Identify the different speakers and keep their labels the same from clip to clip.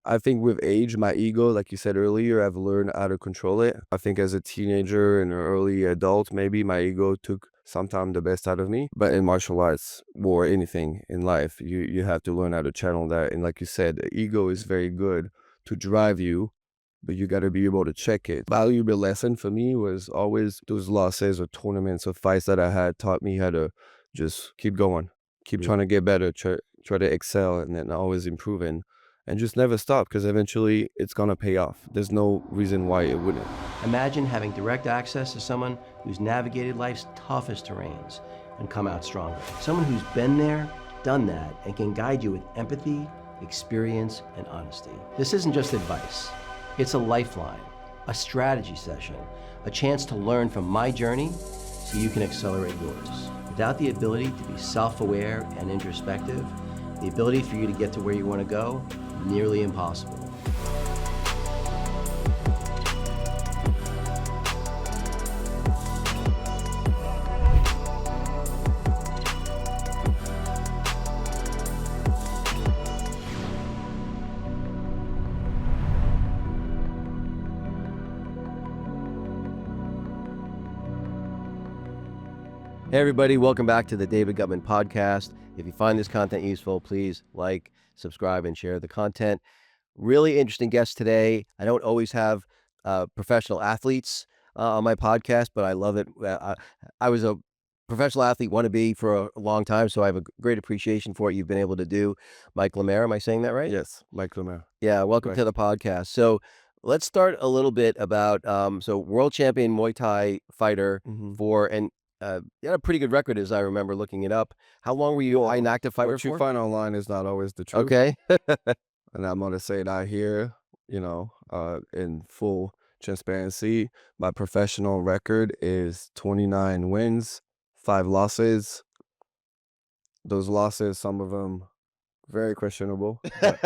Speaker 1: I think with age, my ego, like you said earlier, I've learned how to control it. I think as a teenager and an early adult, maybe my ego took sometimes the best out of me. But in martial arts or anything in life, you have to learn how to channel that. And like you said, the ego is very good to drive you, but you got to be able to check it. Valuable lesson for me was always those losses or tournaments or fights that I had taught me how to just keep going, keep trying to get better, try to excel, and then always improving, and just never stop, because eventually it's gonna pay off. There's no reason why it wouldn't.
Speaker 2: Imagine having direct access to someone who's navigated life's toughest terrains and come out stronger. Someone who's been there, done that, and can guide you with empathy, experience, and honesty. This isn't just advice. It's a lifeline, a strategy session, a chance to learn from my journey so you can accelerate yours. Without the ability to be self-aware and introspective, the ability for you to get to where you want to go, nearly impossible. Hey everybody, welcome back to the David Guttman podcast. If you find this content useful, please like, subscribe, and share the content. Really interesting guest today. I don't always have professional athletes on my podcast, but I love it. I was a professional athlete wannabe for a long time, so I have a great appreciation for what you've been able to do. Mike Lemaire, am I saying that right?
Speaker 1: Yes, Mike Lemaire.
Speaker 2: Yeah, welcome
Speaker 1: Right.
Speaker 2: to the podcast. So let's start a little bit about, so world champion Muay Thai fighter and you had a pretty good record as I remember looking it up. How long were you an active fighter
Speaker 1: What you
Speaker 2: for?
Speaker 1: find online is not always the truth.
Speaker 2: Okay.
Speaker 1: And I'm gonna say that here, in full transparency. My professional record is 29 wins, 5 losses. Those losses, some of them very questionable, but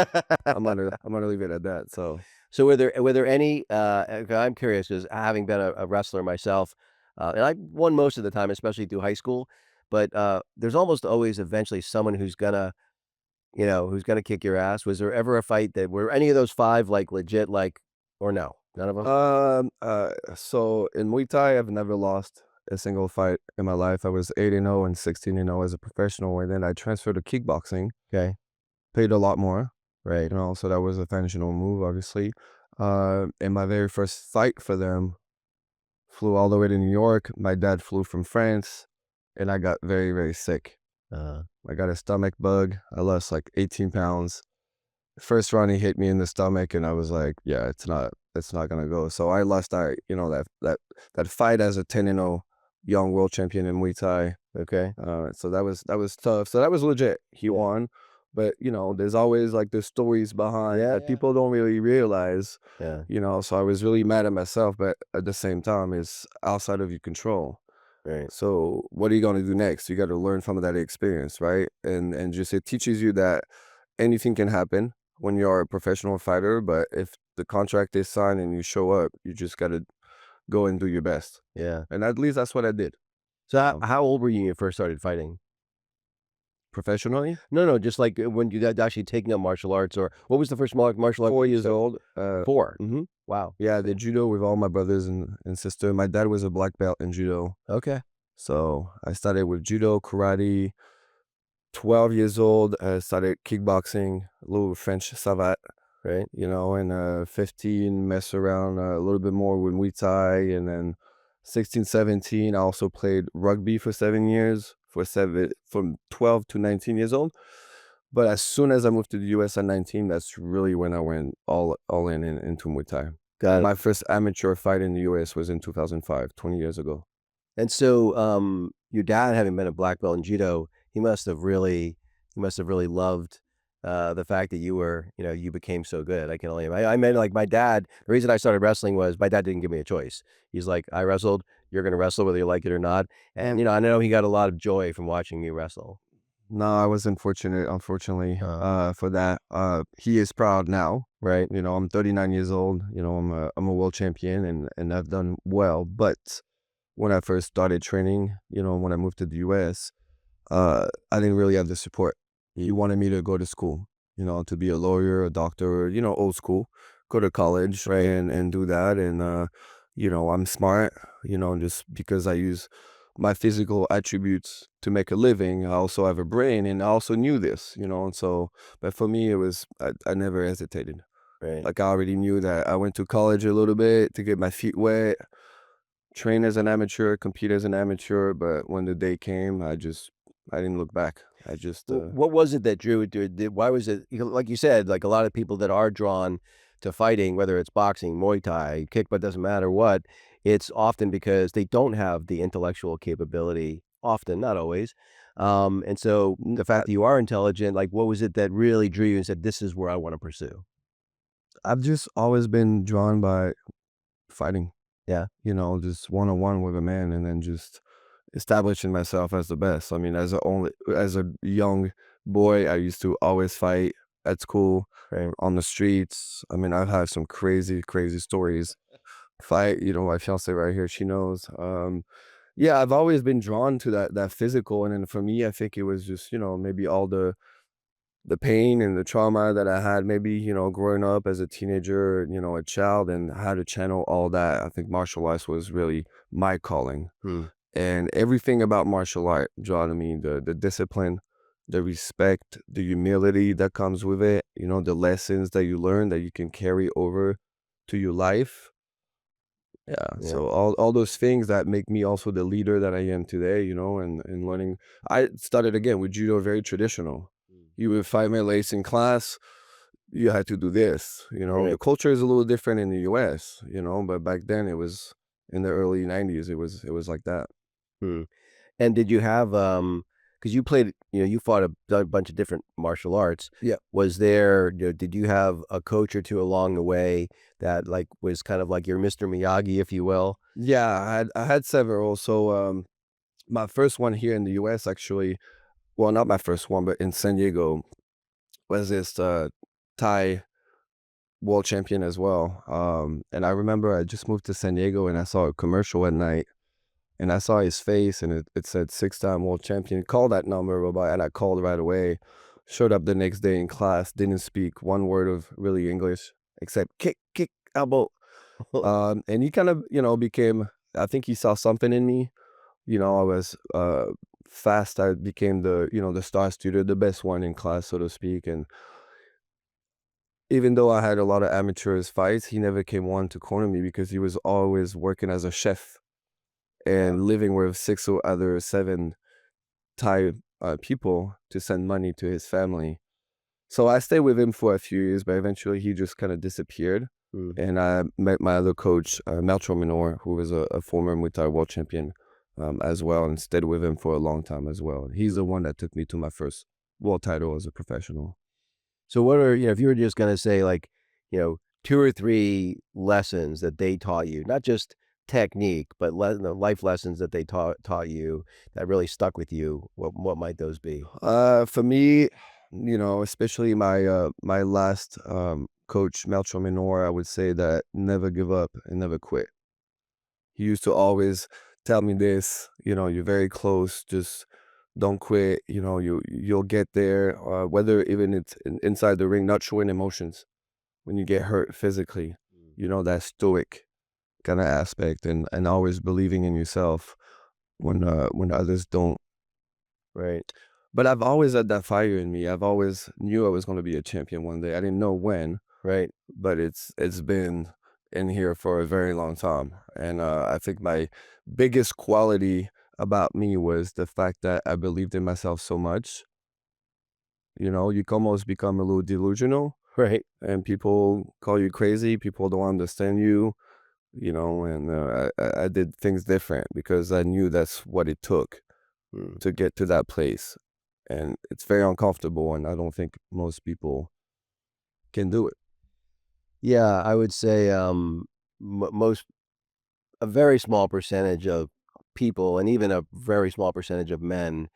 Speaker 1: I'm gonna leave it at that.
Speaker 2: So were there any, I'm curious because having been a wrestler myself, and I won most of the time, especially through high school, but there's almost always eventually someone who's gonna kick your ass. Was there ever a fight that were any of those 5 like legit, like, or no? None of them?
Speaker 1: So in Muay Thai, I've never lost a single fight in my life. I was 8-0 and 16-0 as a professional, and then I transferred to kickboxing,
Speaker 2: Okay.
Speaker 1: paid a lot more,
Speaker 2: Right.
Speaker 1: so that was a intentional move, obviously. And my very first fight for them, flew all the way to New York. My dad flew from France, and I got very, very sick.
Speaker 2: Uh,
Speaker 1: I got a stomach bug. I lost like 18 pounds. First round, he hit me in the stomach, and I was like, "Yeah, it's not gonna go." So I lost that fight as a 10-0 young world champion in Muay Thai.
Speaker 2: okay.
Speaker 1: So that was tough. So that was legit. He won, but there's always like the stories behind
Speaker 2: Yeah,
Speaker 1: that
Speaker 2: yeah.
Speaker 1: people don't really realize.
Speaker 2: Yeah.
Speaker 1: So I was really mad at myself, but at the same time, it's outside of your control.
Speaker 2: Right.
Speaker 1: So what are you gonna do next? You got to learn from that experience, right? And just it teaches you that anything can happen when you're a professional fighter, but if the contract is signed and you show up, you just got to go and do your best.
Speaker 2: Yeah.
Speaker 1: And at least that's what I did.
Speaker 2: So
Speaker 1: Um,
Speaker 2: how old were you when you first started fighting?
Speaker 1: Professionally,
Speaker 2: No, just like when you got actually taking up martial arts, or what was the first martial art?
Speaker 1: 4 years old.
Speaker 2: 4.
Speaker 1: hmm
Speaker 2: Wow.
Speaker 1: Yeah, I did judo with all my brothers and sister. My dad was a black belt in judo.
Speaker 2: Okay.
Speaker 1: So I started with judo, karate. 12 years old, I started kickboxing, a little French savate.
Speaker 2: Right.
Speaker 1: And 15, mess around a little bit more with Muay Thai, and then 16, 17, I also played rugby for 7 years, from 12 to 19 years old. But as soon as I moved to the US at 19, that's really when I went all into Muay Thai.
Speaker 2: Got it.
Speaker 1: My first amateur fight in the US was in 2005, 20 years ago.
Speaker 2: And so, your dad having been a black belt in judo, he must have really loved, the fact that you became so good. I can only I mean, like, my dad, the reason I started wrestling was my dad didn't give me a choice. He's like, "I wrestled, you're gonna wrestle whether you like it or not." And, I know he got a lot of joy from watching you wrestle.
Speaker 1: No, I was unfortunately,
Speaker 2: Uh,
Speaker 1: for that. He is proud now.
Speaker 2: right.
Speaker 1: I'm 39 years old. I'm a world champion, and I've done well. But when I first started training, when I moved to the US, I didn't really have the support. He wanted me to go to school. to be a lawyer, a doctor, old school, go to college
Speaker 2: Right.
Speaker 1: and do that. And, I'm smart, just because I use my physical attributes to make a living. I also have a brain and I also knew this, and so, but for me, I never hesitated.
Speaker 2: Right.
Speaker 1: Like I already knew that I went to college a little bit to get my feet wet, train as an amateur, compete as an amateur, but when the day came, I didn't look back. I just
Speaker 2: What was it that drew it to it? Why was it, like you said, like a lot of people that are drawn to fighting, whether it's boxing, Muay Thai, kick, but doesn't matter what, it's often because they don't have the intellectual capability, often, not always. And so the fact that you are intelligent, like what was it that really drew you and said, this is where I want to pursue?
Speaker 1: I've just always been drawn by fighting,
Speaker 2: Yeah.
Speaker 1: just one on one with a man and then just establishing myself as the best. I mean, as a young boy, I used to always fight at school,
Speaker 2: Right.
Speaker 1: on the streets. I mean, I've had some crazy, crazy stories. Fight, my fiance right here, she knows. Yeah, I've always been drawn to that physical, and then for me, I think it was just, maybe all the pain and the trauma that I had, maybe, growing up as a teenager, a child, and how to channel all that. I think martial arts was really my calling.
Speaker 2: Hmm.
Speaker 1: And everything about martial art draw to me, the discipline, the respect, the humility that comes with it, the lessons that you learn that you can carry over to your life. Yeah,
Speaker 2: Yeah.
Speaker 1: so all those things that make me also the leader that I am today, and learning. I started again with judo, very traditional.
Speaker 2: Mm.
Speaker 1: You would 5 minute lace in class, you had to do this. The
Speaker 2: Right.
Speaker 1: culture is a little different in the US, but back then it was in the early 90s, it was like that.
Speaker 2: Hmm. And did you have, because you played, you fought a bunch of different martial arts.
Speaker 1: Yeah.
Speaker 2: Was there, did you have a coach or two along the way that like was kind of like your Mr. Miyagi, if you will?
Speaker 1: Yeah, I had several. So my first one here in the US actually, well, not my first one, but in San Diego was this Thai world champion as well. And I remember I just moved to San Diego and I saw a commercial at night and I saw his face and it said 6 time world champion. Call that number, and I called right away. Showed up the next day in class, didn't speak one word of really English except kick, kick, elbow. And he kind of, became, I think he saw something in me. I was fast. I became the star student, the best one in class, so to speak. And even though I had a lot of amateurs fights, he never came one to corner me because he was always working as a chef
Speaker 2: Wow.
Speaker 1: and living with six or other seven Thai people to send money to his family. So I stayed with him for a few years, but eventually he just kind of disappeared.
Speaker 2: Mm.
Speaker 1: And I met my other coach, Mike Lemaire, who was a former Muay Thai world champion, as well, and stayed with him for a long time as well. He's the one that took me to my first world title as a professional.
Speaker 2: So what are, if you were just going to say like, two or three lessons that they taught you, not just technique, but life lessons that they taught you that really stuck with you, what might those be?
Speaker 1: For me, especially my last coach, Melcho Minor, I would say that never give up and never quit. He used to always tell me this, you're very close, just don't quit, you'll get there, whether even it's inside the ring, not showing emotions when you get hurt physically,
Speaker 2: Mm.
Speaker 1: that stoic kind of aspect and always believing in yourself when others don't.
Speaker 2: Right.
Speaker 1: But I've always had that fire in me. I've always knew I was going to be a champion one day. I didn't know when,
Speaker 2: Right.
Speaker 1: but it's been in here for a very long time. And I think my biggest quality about me was the fact that I believed in myself so much. You can almost become a little delusional,
Speaker 2: Right.
Speaker 1: and people call you crazy. People don't understand you. And I did things different because I knew that's what it took
Speaker 2: Mm.
Speaker 1: to get to that place. And it's very uncomfortable, and I don't think most people can do it.
Speaker 2: Yeah, I would say, most a very small percentage of people and even a very small percentage of men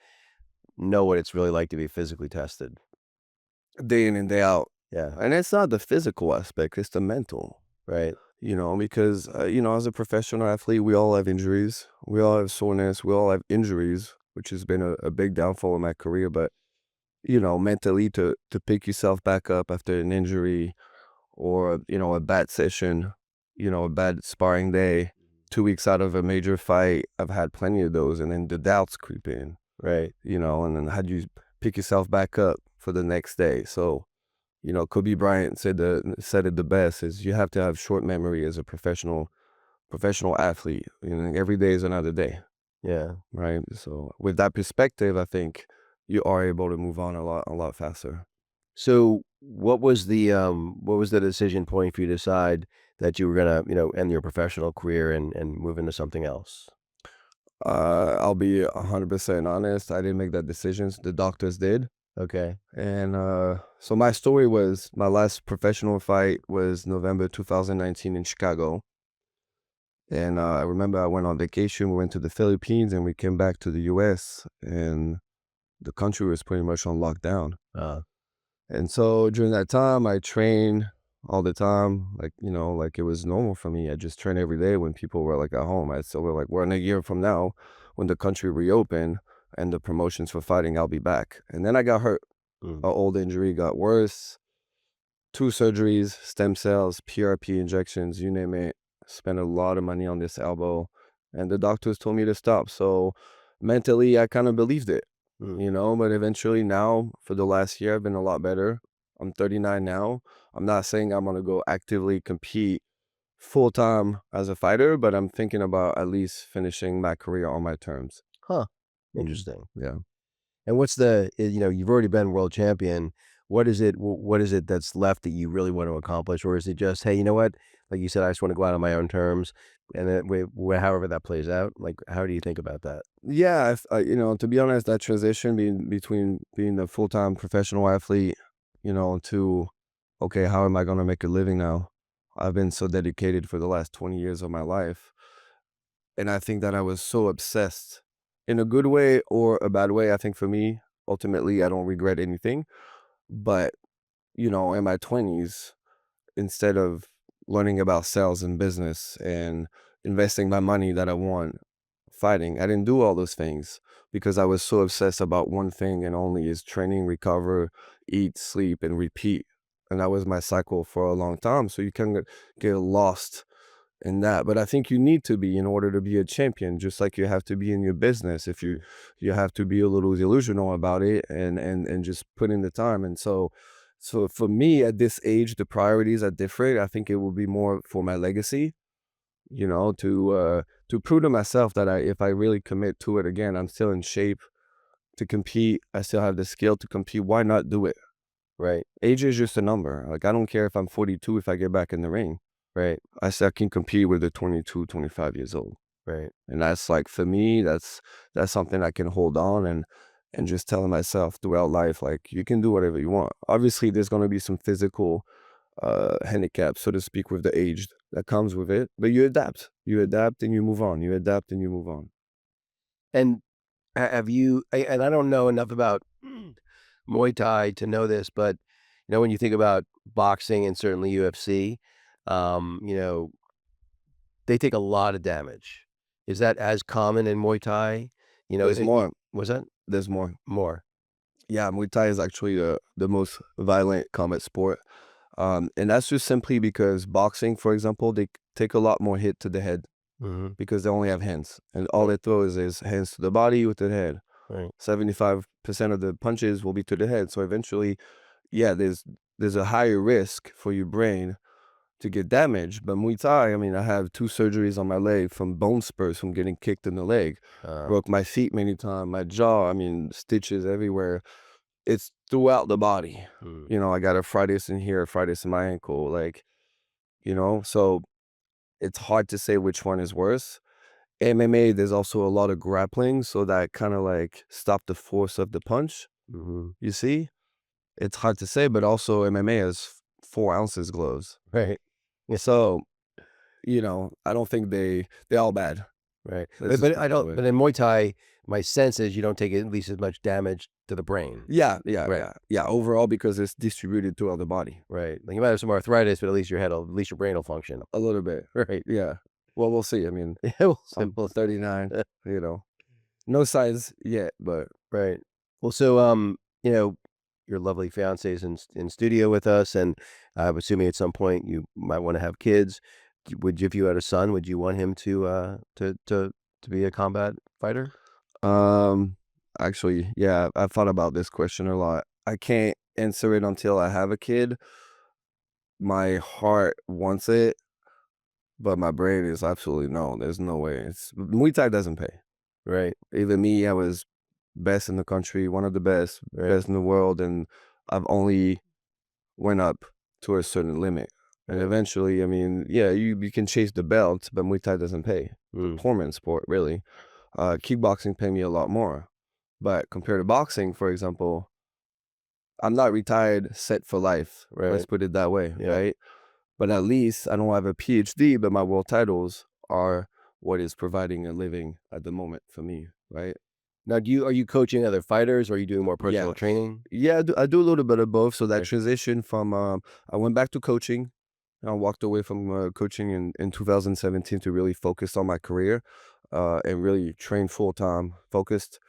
Speaker 2: know what it's really like to be physically tested.
Speaker 1: Day in and day out.
Speaker 2: Yeah.
Speaker 1: And it's not the physical aspect, it's the mental,
Speaker 2: Right.
Speaker 1: because, as a professional athlete, we all have injuries. We all have soreness. We all have injuries, which has been a big downfall in my career. But mentally to pick yourself back up after an injury or, a bad session, a bad sparring day, 2 weeks out of a major fight. I've had plenty of those. And then the doubts creep in,
Speaker 2: Right.
Speaker 1: and then how do you pick yourself back up for the next day? So, Kobe Bryant said it the best is you have to have short memory as a professional athlete. Every day is another day,
Speaker 2: Yeah.
Speaker 1: right? So with that perspective, I think you are able to move on a lot faster.
Speaker 2: So what was the decision point for you to decide that you were gonna, end your professional career and move into something else?
Speaker 1: I'll be 100% honest. I didn't make that decision. The doctors did.
Speaker 2: Okay.
Speaker 1: And so my story was my last professional fight was November 2019 in Chicago. And I remember I went on vacation. We went to the Philippines and we came back to the US, and the country was pretty much on lockdown.
Speaker 2: Uh,
Speaker 1: And so during that time, I trained all the time, like it was normal for me. I just trained every day when people were like at home. I still were like, we're in a year from now, when the country reopened and the promotions for fighting, I'll be back. And then I got hurt.
Speaker 2: mm,
Speaker 1: An old injury got worse. 2 surgeries, stem cells, PRP injections, you name it. Spent a lot of money on this elbow, and the doctors told me to stop. So mentally, I kind of believed it,
Speaker 2: mm.
Speaker 1: but eventually now, for the last year, I've been a lot better. I'm 39 now. I'm not saying I'm gonna go actively compete full time as a fighter, but I'm thinking about at least finishing my career on my terms.
Speaker 2: Huh.
Speaker 1: Mhm.
Speaker 2: Interesting.
Speaker 1: Yeah.
Speaker 2: And you've already been world champion. What is it that's left that you really want to accomplish? Or is it just, hey, you know what? Like you said, I just want to go out on my own terms and then however that plays out. Like, how do you think about that?
Speaker 1: Yeah, to be honest, that transition between being a full-time professional athlete, to, okay, how am I gonna make a living now? I've been so dedicated for the last 20 years of my life, and I think that I was so obsessed in a good way or a bad way. I think for me, ultimately, I don't regret anything, but, in my 20s, instead of learning about sales and business and investing my money that I want fighting, I didn't do all those things because I was so obsessed about one thing and only is training, recover, eat, sleep, and repeat. And that was my cycle for a long time. So you can get lost in that. But I think you need to be in order to be a champion, just like you have to be in your business. If you have to be a little delusional about it and just put in the time. And so for me at this age, the priorities are different. I think it will be more for my legacy, to prove to myself that if I really commit to it again, I'm still in shape to compete. I still have the skill to compete. Why not do it?
Speaker 2: Right.
Speaker 1: Age is just a number. Like I don't care if I'm 42 if I get back in the ring.
Speaker 2: Right.
Speaker 1: I still can compete with the 22, 25 years old.
Speaker 2: Right.
Speaker 1: And that's like for me, that's something I can hold on and just telling myself throughout life, like you can do whatever you want. Obviously, there's gonna be some physical handicap, so to speak, with the age that comes with it. But you adapt. You adapt and you move on. You adapt and you move on.
Speaker 2: And have you, and I don't know enough about Muay Thai to know this, but when you think about boxing and certainly UFC, um, you know, they take a lot of damage. Is that as common in Muay Thai?
Speaker 1: There's more.
Speaker 2: Was that
Speaker 1: There's more.
Speaker 2: more?
Speaker 1: Yeah, Muay Thai is actually the most violent combat sport. And that's just simply because boxing, for example, they take a lot more hit to the head
Speaker 2: Mhm.
Speaker 1: because they only have hands. And all
Speaker 2: Right,
Speaker 1: they throw is hands to the body with the head.
Speaker 2: right.
Speaker 1: 75% of the punches will be to the head. So eventually, yeah, there's a higher risk for your brain to get damaged. But Muay Thai, I mean, I have 2 surgeries on my leg from bone spurs from getting kicked in the leg.
Speaker 2: Uh,
Speaker 1: Broke my feet many times, my jaw, I mean, stitches everywhere. It's throughout the body.
Speaker 2: mm,
Speaker 1: I got arthritis in here, arthritis in my ankle, like, so it's hard to say which one is worse. MMA, there's also a lot of grappling, so that kind of like stop the force of the punch.
Speaker 2: mhm.
Speaker 1: You see? It's hard to say, but also MMA has 4 ounces gloves.
Speaker 2: Right. Yeah,
Speaker 1: So, I don't think they're all bad.
Speaker 2: right.
Speaker 1: Let's
Speaker 2: But
Speaker 1: just
Speaker 2: but
Speaker 1: put
Speaker 2: I
Speaker 1: it that
Speaker 2: don't
Speaker 1: way.
Speaker 2: but in Muay Thai, my sense is you don't take at least as much damage to the brain.
Speaker 1: Yeah, yeah,
Speaker 2: Right,
Speaker 1: yeah, yeah. Overall, because it's distributed throughout the body
Speaker 2: right. Like, you might have some arthritis, but at least your brain will function.
Speaker 1: a little bit.
Speaker 2: Right.
Speaker 1: Yeah. Well, we'll see. I mean,
Speaker 2: Yeah, we'll see,
Speaker 1: I'm 39. No signs yet, but
Speaker 2: right. Well, so, your lovely fiance is in studio with us, and I'm assuming at some point you might wanna have kids. Would you if you had a son, would you want him to be a combat fighter?
Speaker 1: Um, Actually, yeah, I've thought about this question a lot. I can't answer it until I have a kid. My heart wants it, but my brain is absolutely no. There's no way. It's Muay Thai doesn't pay.
Speaker 2: Right,
Speaker 1: Even me, I was best in the country, one of the best,
Speaker 2: right,
Speaker 1: best in the world, and I've only went up to a certain limit. And
Speaker 2: right.
Speaker 1: eventually, I mean, yeah, you can chase the belt, but Muay Thai doesn't pay. It's a
Speaker 2: Mm,
Speaker 1: performance sport, really. Kickboxing pay me a lot more. But compared to boxing, for example, I'm not retired set for life. Let's
Speaker 2: right.
Speaker 1: put it that way,
Speaker 2: Yep.
Speaker 1: right? But at least I don't have a PhD, but my world titles are what is providing a living at the moment for me, right?
Speaker 2: Now are you coaching other fighters, or are you doing more personal
Speaker 1: Yes.
Speaker 2: training?
Speaker 1: Yeah, I do a little bit of both. So that
Speaker 2: Okay.
Speaker 1: transition from I went back to coaching. I walked away from coaching in 2017 to really focus on my career and really train full time, focused.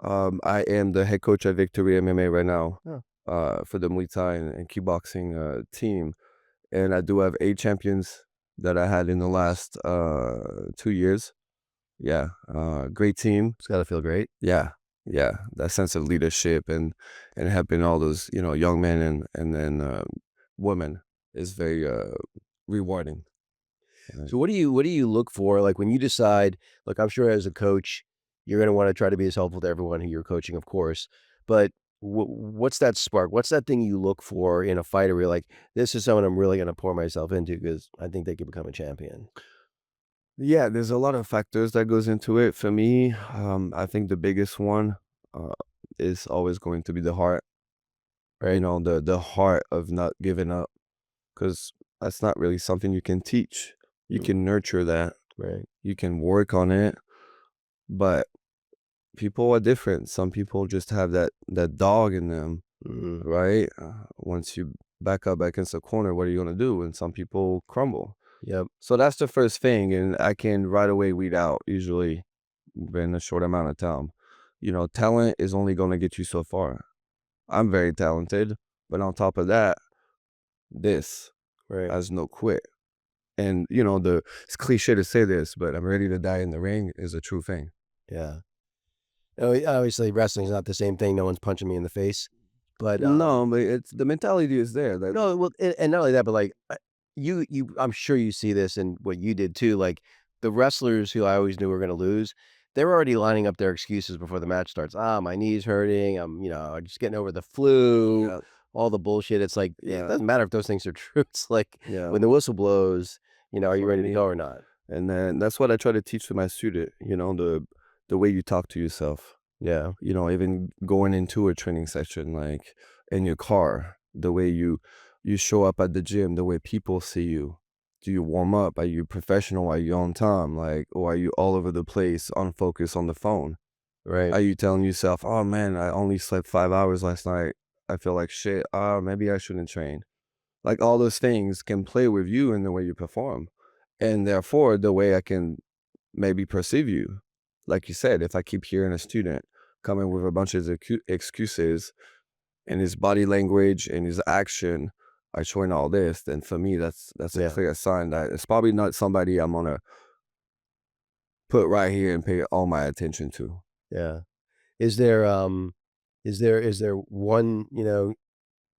Speaker 1: I am the head coach at Victory MMA right now
Speaker 2: Oh,
Speaker 1: for the Muay Thai and kickboxing team, and I do have 8 champions that I had in the last 2 years. Yeah, great team.
Speaker 2: it's gotta feel great.
Speaker 1: Yeah, yeah, that sense of leadership and helping all those young men and then women is very rewarding. Right.
Speaker 2: So what do you look for, like, when you decide look, I'm sure as a coach, you're gonna wanna try to be as helpful to everyone who you're coaching, of course, but what's that spark? What's that thing you look for in a fighter where you're like, "This is someone I'm really gonna pour myself into because I think they could become a champion."
Speaker 1: Yeah, there's a lot of factors that goes into it. For me, I think the biggest one uh, is always going to be the heart.
Speaker 2: Right?
Speaker 1: The heart of not giving up, because that's not really something you can teach. You
Speaker 2: Mm,
Speaker 1: can nurture that.
Speaker 2: right.
Speaker 1: You can work on it, but people are different. Some people just have that dog in them,
Speaker 2: Mhm.
Speaker 1: right? Once you back up against a corner, what are you gonna do? And some people crumble.
Speaker 2: Yep.
Speaker 1: So that's the first thing, and I can right away weed out usually in a short amount of time. Talent is only gonna get you so far. I'm very talented, but on top of that, this
Speaker 2: Right.
Speaker 1: has no quit. And it's cliche to say this, but I'm ready to die in the ring is a true thing.
Speaker 2: Yeah. Oh, obviously, wrestling's not the same thing, no one's punching me in the face, but,
Speaker 1: No, but it's the mentality is there. That
Speaker 2: no, well, and not only that, but, like, I'm sure you see this in what you did too, like, the wrestlers who I always knew were gonna lose, they're already lining up their excuses before the match starts. "Ah, my knee's hurting, just getting over the flu,"
Speaker 1: Yeah,
Speaker 2: all the bullshit. It's like, it
Speaker 1: yeah,
Speaker 2: doesn't matter if those things are true. It's like,
Speaker 1: yeah.
Speaker 2: when the whistle blows, are you
Speaker 1: For
Speaker 2: ready to
Speaker 1: me,
Speaker 2: go or not?
Speaker 1: and then that's what I try to teach to my student. The way you talk to yourself.
Speaker 2: Yeah,
Speaker 1: Even going into a training session, like in your car, the way you show up at the gym, the way people see you. Do you warm up? Are you professional? Are you on time? Like, or are you all over the place, unfocused on the phone?
Speaker 2: right.
Speaker 1: Are you telling yourself, "Oh man, I only slept 5 hours last night. I feel like shit. Maybe I shouldn't train." Like all those things can play with you in the way you perform, and therefore the way I can maybe perceive you. Like you said, if I keep hearing a student coming with a bunch of excuses and his body language and his action are showing all this, then for me that's a
Speaker 2: Yeah,
Speaker 1: clear sign that it's probably not somebody I'm gonna put right here and pay all my attention to.
Speaker 2: yeah. Is there, is there one,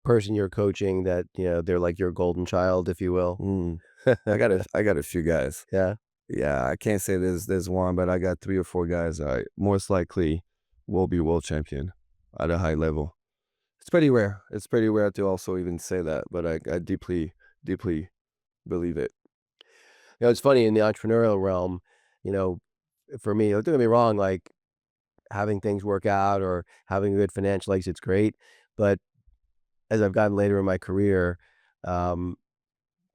Speaker 2: person you're coaching that, they're like your golden child, if you will?
Speaker 1: Mm. I got a few guys.
Speaker 2: Yeah?
Speaker 1: Yeah, I can't say there's one, but I got 3 or 4 guys that most likely will be world champion at a high level. It's pretty rare. It's pretty rare to also even say that, but I deeply, deeply believe it.
Speaker 2: It's funny in the entrepreneurial realm, you know, for me, don't get me wrong, like, having things work out or having a good financial exit's great, but as I've gotten later in my career, um,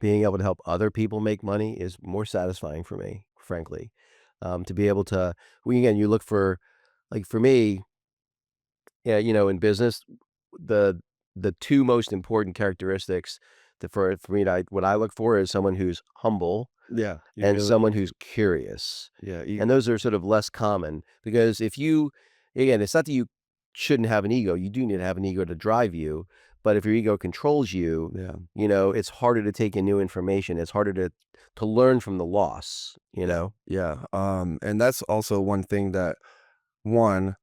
Speaker 2: being able to help other people make money is more satisfying for me, frankly. To be able to again, you look for like, for me, yeah, in business, the the 2 most important characteristics that for me, what I look for is someone who's humble
Speaker 1: Yeah,
Speaker 2: and someone
Speaker 1: humility.
Speaker 2: who's curious.
Speaker 1: Yeah,
Speaker 2: And those are sort of less common because if you again, it's not that you shouldn't have an ego. You do need to have an ego to drive you, but if your ego controls you,
Speaker 1: Yeah.
Speaker 2: it's harder to take in new information. It's harder to learn from the loss, you
Speaker 1: Yeah.
Speaker 2: know?
Speaker 1: Yeah. And that's also one thing that one,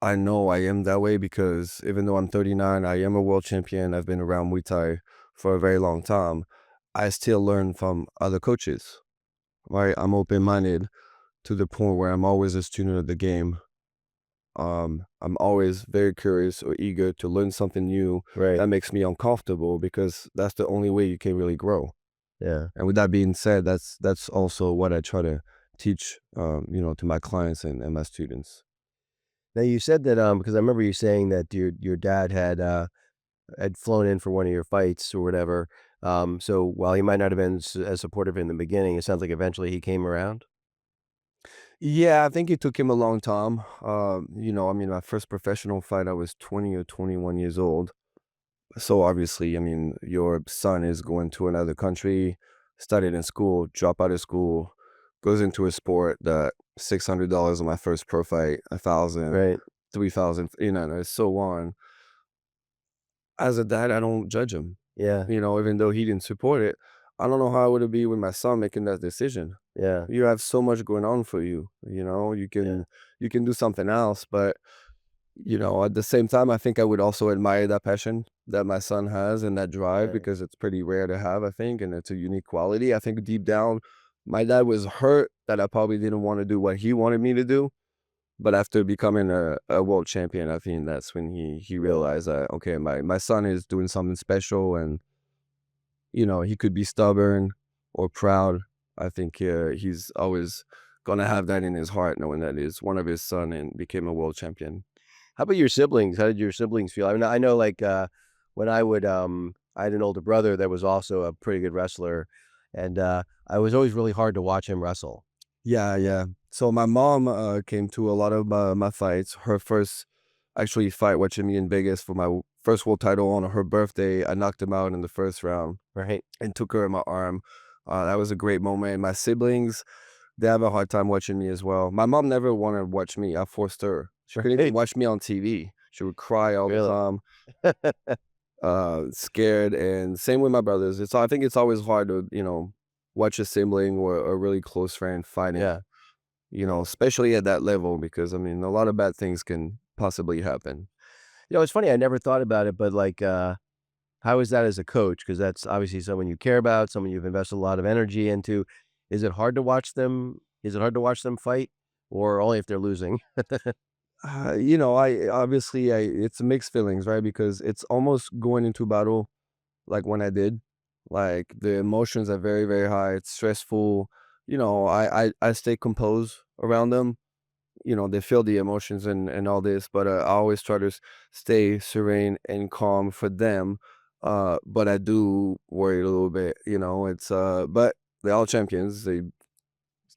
Speaker 1: I know I am that way because even though I'm 39, I am a world champion. I've been around Muay Thai for a very long time. I still learn from other coaches, right? I'm open-minded to the point where I'm always a student of the game. I'm always very curious or eager to learn something new
Speaker 2: Right.
Speaker 1: that makes me uncomfortable because that's the only way you can really grow.
Speaker 2: Yeah.
Speaker 1: And with that being said, that's also what I try to teach, to my clients and my students.
Speaker 2: Now you said that because I remember you saying that your dad had flown in for one of your fights or whatever. So while he might not have been as supportive in the beginning, it sounds like eventually he came around.
Speaker 1: Yeah, I think it took him a long time. My first professional fight, I was 20 or 21 years old. So obviously, your son is going to another country, studied in school, drop out of school, goes into a sport that $600 on my first pro fight, 1,000,
Speaker 2: Right.
Speaker 1: 3,000, and so on. As a dad, I don't judge him.
Speaker 2: Yeah.
Speaker 1: Even though he didn't support it, I don't know how I would be with my son making that decision.
Speaker 2: Yeah.
Speaker 1: You have so much going on for you, you
Speaker 2: Yeah.
Speaker 1: can do something else, but at the same time, I think I would also admire that passion that my son has and that drive
Speaker 2: Right.
Speaker 1: because it's pretty rare to have, I think, and it's a unique quality. I think deep down, my dad was hurt that I probably didn't want to do what he wanted me to do. But after becoming a world champion, I think that's when he
Speaker 2: Right.
Speaker 1: realized that, okay, my son is doing something special and, he could be stubborn or proud. I think he's always going to have that in his heart, knowing that is one of his son and became a world champion.
Speaker 2: How about your siblings? How did your siblings feel? I mean, I know like when I had an older brother that was also a pretty good wrestler, and I was always really hard to watch him wrestle.
Speaker 1: Yeah, yeah. So my mom came to a lot of my fights. Her first actually fight watching me in Vegas for my first world title on her birthday. I knocked him out in the first round
Speaker 2: Right.
Speaker 1: and took her in my arm. That was a great moment. My siblings, they have a hard time watching me as well. My mom never wanted to watch me. I forced her. She couldn't even
Speaker 2: Right.
Speaker 1: watch me on TV. She would cry all the
Speaker 2: Really.
Speaker 1: time, scared. And same with my brothers. I think it's always hard to, watch a sibling or a really close friend fighting,
Speaker 2: Yeah.
Speaker 1: especially at that level, because a lot of bad things can possibly happen.
Speaker 2: It's funny. I never thought about it, but like, how is that as a coach? Because that's obviously someone you care about, someone you've invested a lot of energy into. Is it hard to watch them? Is it hard to watch them fight, or only if they're losing?
Speaker 1: It's mixed feelings, right? Because it's almost going into battle like when I did. Like the emotions are very, very high. It's stressful. I stay composed around them. They feel the emotions and all this, but I always try to stay serene and calm for them. But I do worry a little bit, but they're all champions. They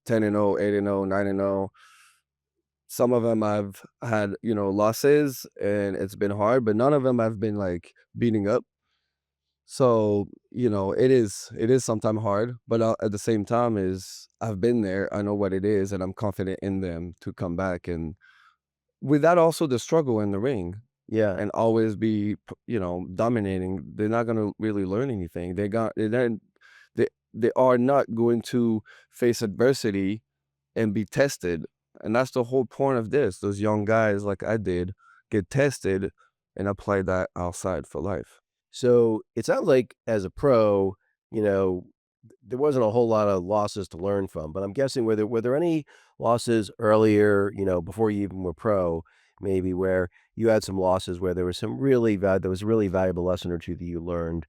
Speaker 1: 10-0, 8-0, 9-0. Some of them I've had, losses and it's been hard, but none of them have been like beating up. So, it is sometimes hard, but at the same time is I've been there. I know what it is, and I'm confident in them to come back. And with that, also the struggle in the ring
Speaker 2: Yeah.
Speaker 1: and always be, dominating. They're not gonna really learn anything. They are not going to face adversity and be tested. And that's the whole point of this. Those young guys, like I did, get tested and apply that outside for life.
Speaker 2: So it sounds like as a pro, you know, there wasn't a whole lot of losses to learn from, but I'm guessing were there any losses earlier, before you even were pro, maybe where you had some losses where there was a really valuable lesson or two that you learned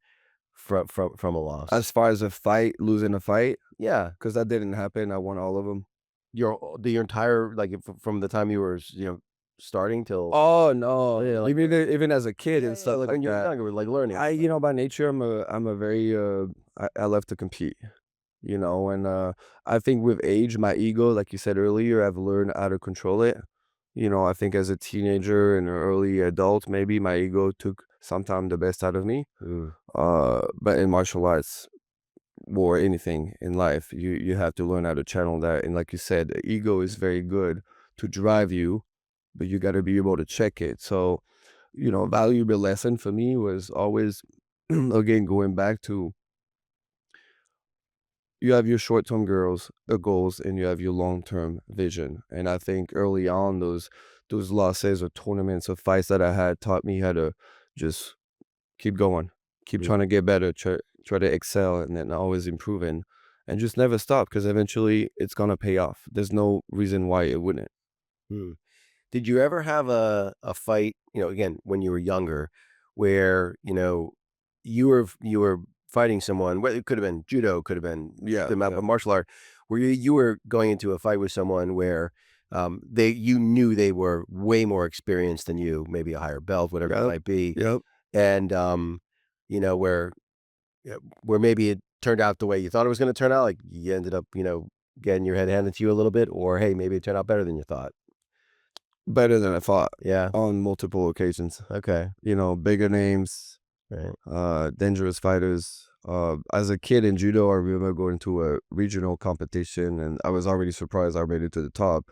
Speaker 2: from a loss?
Speaker 1: As far as a fight, losing a fight,
Speaker 2: Yeah,
Speaker 1: because that didn't happen. I won all of them.
Speaker 2: your entire like from the time you were starting till
Speaker 1: Oh, no.
Speaker 2: yeah, like
Speaker 1: Even as a kid and
Speaker 2: yeah,
Speaker 1: stuff
Speaker 2: like when
Speaker 1: like
Speaker 2: you were
Speaker 1: that.
Speaker 2: younger, like learning
Speaker 1: I
Speaker 2: stuff.
Speaker 1: by nature, I'm a very, I love to compete, and, I think with age, my ego, like you said earlier, I've learned how to control it. I think as a teenager and an early adult, maybe my ego took sometime the best out of me.
Speaker 2: Mm,
Speaker 1: But in martial arts or anything in life, you have to learn how to channel that. And like you said, the ego is very good to drive you, but you got to be able to check it. So, valuable lesson for me was always, again, going back to you have your short-term goals, and you have your long-term vision. And I think early on, those losses or tournaments or fights that I had taught me how to just keep going, keep
Speaker 2: Mm,
Speaker 1: trying to get better, try to excel, and then always improving, and just never stop because eventually it's gonna pay off. There's no reason why it wouldn't.
Speaker 2: mm. Did you ever have a fight, again, when you were younger, where, you were fighting someone, it could have been judo, could have been
Speaker 1: Yeah,
Speaker 2: the
Speaker 1: yeah,
Speaker 2: martial art, where you were going into a fight with someone where, you knew they were way more experienced than you, maybe a higher belt, whatever it
Speaker 1: yep,
Speaker 2: might be,
Speaker 1: yep.
Speaker 2: and, where where maybe it turned out the way you thought it was gonna turn out, like, you ended up, getting your head handed to you a little bit, or, hey, maybe it turned out better than you thought.
Speaker 1: Better than I thought
Speaker 2: Yeah,
Speaker 1: on multiple occasions.
Speaker 2: okay,
Speaker 1: Bigger names,
Speaker 2: right,
Speaker 1: dangerous fighters. As a kid in judo, I remember going to a regional competition, and I was already surprised I made it to the top.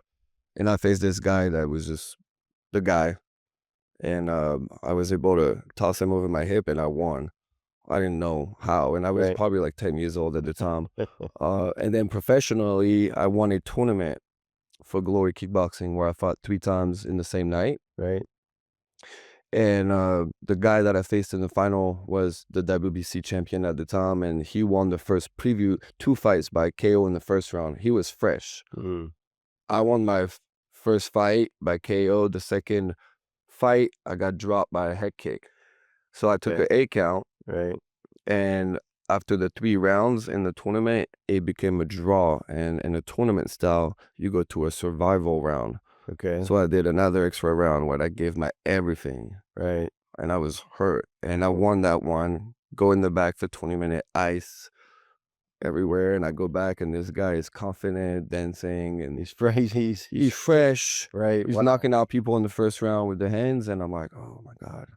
Speaker 1: And I faced this guy that was just the guy, and I was able to toss him over my hip, and I won. I didn't know how, and I was
Speaker 2: right.
Speaker 1: probably like 10 years old at the time. And then professionally, I won a tournament for Glory Kickboxing where I fought 3 times in the same night.
Speaker 2: Right,
Speaker 1: And the guy that I faced in the final was the WBC champion at the time, and he won the first preview 2 fights by KO in the first round. He was fresh.
Speaker 2: mm,
Speaker 1: I won my first fight by KO. The second fight, I got dropped by a head kick. So I took
Speaker 2: okay,
Speaker 1: an 8 count,
Speaker 2: right,
Speaker 1: and after the 3 rounds in the tournament, it became a draw. And in a tournament style, you go to a survival round.
Speaker 2: okay,
Speaker 1: So I did another extra round where I gave my everything,
Speaker 2: right,
Speaker 1: and I was hurt, and I won that one. Go in the back for 20-minute ice everywhere, and I go back, and this guy is confident, dancing, and
Speaker 2: he's fr he's
Speaker 1: he's fresh.
Speaker 2: right,
Speaker 1: He's
Speaker 2: wow,
Speaker 1: knocking out people in the first round with the hands, and I'm like, "Oh my god."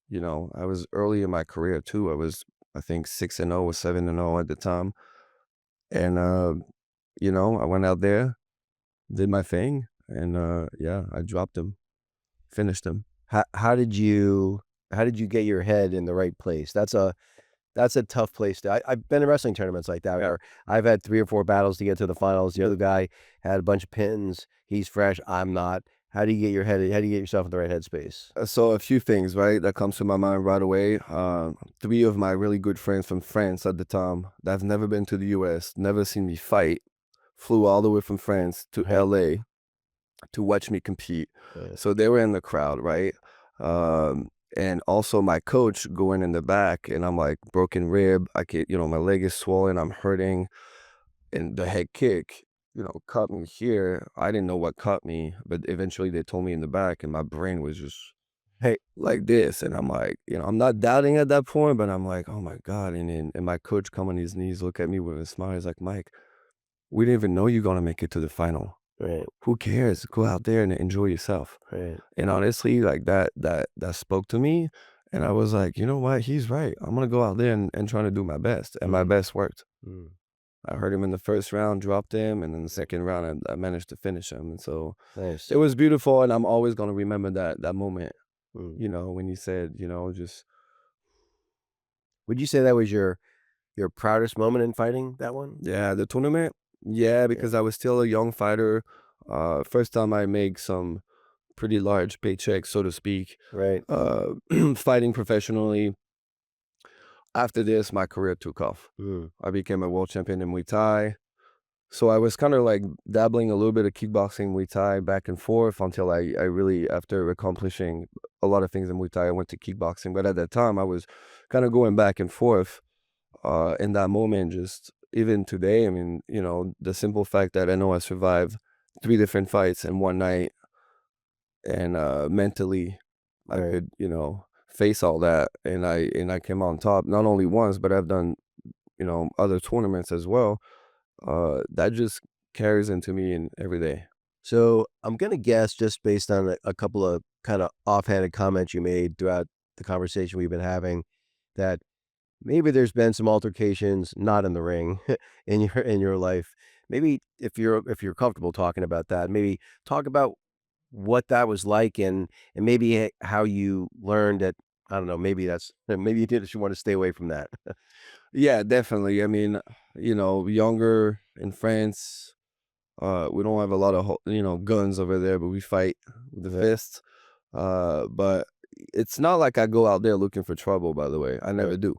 Speaker 1: I was early in my career too. I was, I think, 6-0 or 7-0 at the time, and, I went out there, did my thing, and, yeah, I dropped him, finished him.
Speaker 2: how did you get your head in the right place? That's a tough place to I've been in wrestling tournaments like that
Speaker 1: Yeah.
Speaker 2: where I've had 3 or 4 battles to get to the finals. The
Speaker 1: Yeah.
Speaker 2: other guy had a bunch of pins. He's fresh, I'm not. How do you get yourself in the right headspace?
Speaker 1: So a few things, right, that comes to my mind right away. 3 of my really good friends from France at the time that have never been to the US, never seen me fight, flew all the way from France to
Speaker 2: Right,
Speaker 1: LA to watch me compete.
Speaker 2: right,
Speaker 1: So they were in the crowd, right? And also my coach going in the back, and I'm like broken rib. I can, my leg is swollen. I'm hurting, and the head kick, caught me here. I didn't know what caught me, but eventually they told me in the back, and my brain was just
Speaker 2: hey,
Speaker 1: like this, and I'm like, I'm not doubting at that point, but I'm like, oh my god. And my coach come on his knees, look at me with a smile. He's like, Mike, we didn't even know you're gonna make it to the final.
Speaker 2: right,
Speaker 1: Who cares? Go out there and enjoy yourself.
Speaker 2: right,
Speaker 1: And honestly, like that spoke to me. And I was like, you know what? He's right. I'm gonna go out there and try to do my best. And my
Speaker 2: mm,
Speaker 1: best worked.
Speaker 2: mm,
Speaker 1: I heard him in the first round, dropped him, and then the second round I managed to finish him. And so it
Speaker 2: nice,
Speaker 1: was beautiful, and I'm always gonna remember that moment,
Speaker 2: mm.
Speaker 1: when you said, just
Speaker 2: Would you say that was your proudest moment in fighting, that one?
Speaker 1: yeah, the tournament. Yeah,
Speaker 2: Yeah,
Speaker 1: because I was still a young fighter. First time I make some pretty large paychecks, so to speak,
Speaker 2: right,
Speaker 1: uh, fighting professionally. After this, my career took off.
Speaker 2: mm,
Speaker 1: I became a world champion in Muay Thai. So I was kind of like dabbling a little bit of kickboxing, Muay Thai back and forth until I really, after accomplishing a lot of things in Muay Thai, I went to kickboxing. But at that time, I was kind of going back and forth in that moment. Just even today, I mean, the simple fact that I know I survived 3 different fights in one night, and mentally I
Speaker 2: right.
Speaker 1: could, face all that, and I came on top not only once, but I've done, other tournaments as well. That just carries into me in every day.
Speaker 2: So, I'm gonna guess just based on a couple of kinda offhanded comments you made throughout the conversation we've been having, that maybe there's been some altercations, not in the ring, in your life. Maybe if you're comfortable talking about that, maybe talk about what that was like and maybe how you learned that, I don't know, maybe that's maybe you did you want to stay away from that.
Speaker 1: Yeah, definitely. I mean, younger in France, we don't have a lot of guns over there, but we fight with the
Speaker 2: Yeah,
Speaker 1: fists. But it's not like I go out there looking for trouble, by the way. I
Speaker 2: right,
Speaker 1: never do.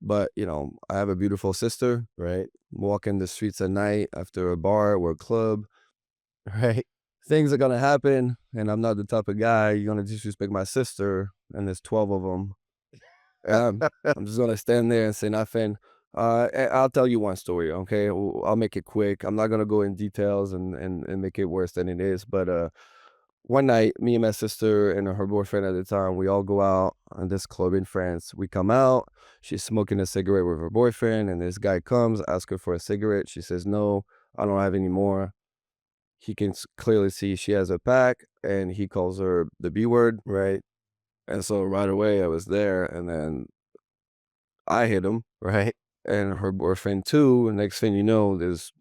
Speaker 1: But, I have a beautiful sister,
Speaker 2: right,
Speaker 1: walking the streets at night after a bar or a club.
Speaker 2: right.
Speaker 1: Things are gonna happen, and I'm not the type of guy you're gonna disrespect my sister, and there's 12 of them. I'm just gonna stand there and say nothing. I'll tell you one story, okay? I'll make it quick. I'm not gonna go in details and make it worse than it is. But one night, me and my sister and her boyfriend at the time, we all go out on this club in France. We come out. She's smoking a cigarette with her boyfriend, and this guy comes, asks her for a cigarette. She says no, I don't have any more. He can clearly see she has a pack, and he calls her the B word.
Speaker 2: Right,
Speaker 1: And so right away, I was there, and then I hit him
Speaker 2: right,
Speaker 1: and her boyfriend too. And next thing you know, there's,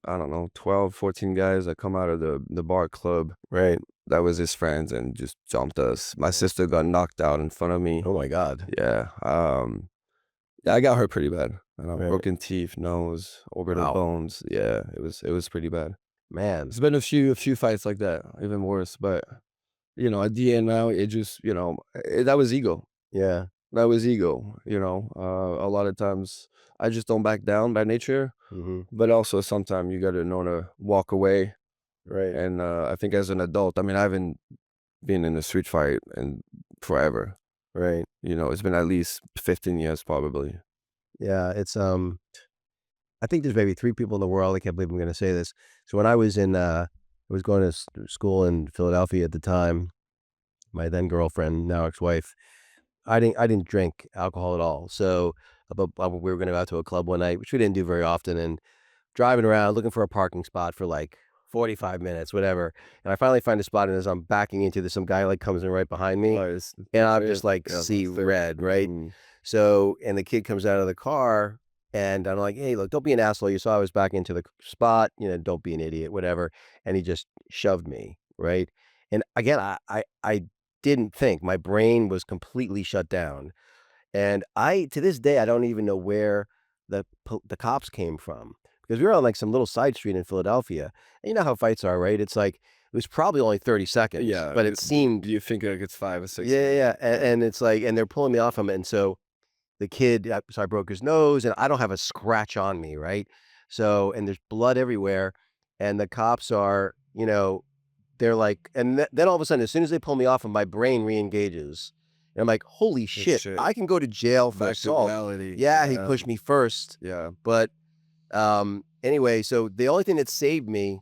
Speaker 1: I don't know, 12, 14 guys that come out of the bar club.
Speaker 2: right.
Speaker 1: That was his friends and just jumped us. My sister got knocked out in front of me.
Speaker 2: Oh my God.
Speaker 1: Yeah. Yeah, I got hurt pretty bad.
Speaker 2: Right.
Speaker 1: Broken teeth, nose, orbital
Speaker 2: Wow,
Speaker 1: bones. Yeah, it was pretty bad.
Speaker 2: man.
Speaker 1: It's been a few fights like that, even worse. But at the end now, it just that was ego.
Speaker 2: Yeah.
Speaker 1: That was ego. A lot of times I just don't back down by nature.
Speaker 2: Mhm.
Speaker 1: But also sometimes you gotta know to walk away,
Speaker 2: Right,
Speaker 1: and, I think as an adult, I mean, I haven't been in a street fight in forever,
Speaker 2: right.
Speaker 1: it's been at least 15 years probably.
Speaker 2: Yeah, it's, I think there's maybe 3 people in the world, I can't believe I'm gonna say this. So when I was I was going to school in Philadelphia at the time, my then girlfriend, now ex-wife, I didn't drink alcohol at all. So, but we were gonna go out to a club one night, which we didn't do very often, and driving around looking for a parking spot for, like, 45 minutes, whatever, and I finally find a spot, and as I'm backing into this, some guy, like, comes in right behind me, and I'm
Speaker 1: Fair.
Speaker 2: just, like,
Speaker 1: Yeah,
Speaker 2: see
Speaker 1: that's fair.
Speaker 2: red, right?
Speaker 1: Mhm.
Speaker 2: So and the kid comes out of the car, and I'm like, "Hey, look, don't be an asshole. You saw I was backing into the spot, don't be an idiot, whatever." And he just shoved me, right? And again, I didn't think. My brain was completely shut down. And I to this day, I don't even know where the cops came from because we were on, like, some little side street in Philadelphia. And you know how fights are, right? It's like it was probably only 30 seconds,
Speaker 1: Yeah,
Speaker 2: but it seemed
Speaker 1: you think, like, it's 5 or
Speaker 2: yeah,
Speaker 1: 6
Speaker 2: yeah,
Speaker 1: minutes.
Speaker 2: yeah, and it's like and they're pulling me off him, and so the kid so I broke his nose, and I don't have a scratch on me, right? So and there's blood everywhere, and the cops are, they're like and then all of a sudden, as soon as they pull me off him, my brain re-engages, and I'm like, "Holy
Speaker 1: Oh,
Speaker 2: shit,
Speaker 1: shit.
Speaker 2: I can go to jail for
Speaker 1: Back to
Speaker 2: assault."
Speaker 1: reality.
Speaker 2: Yeah, he
Speaker 1: Yeah,
Speaker 2: pushed me first,
Speaker 1: yeah.
Speaker 2: but, anyway, so the only thing that saved me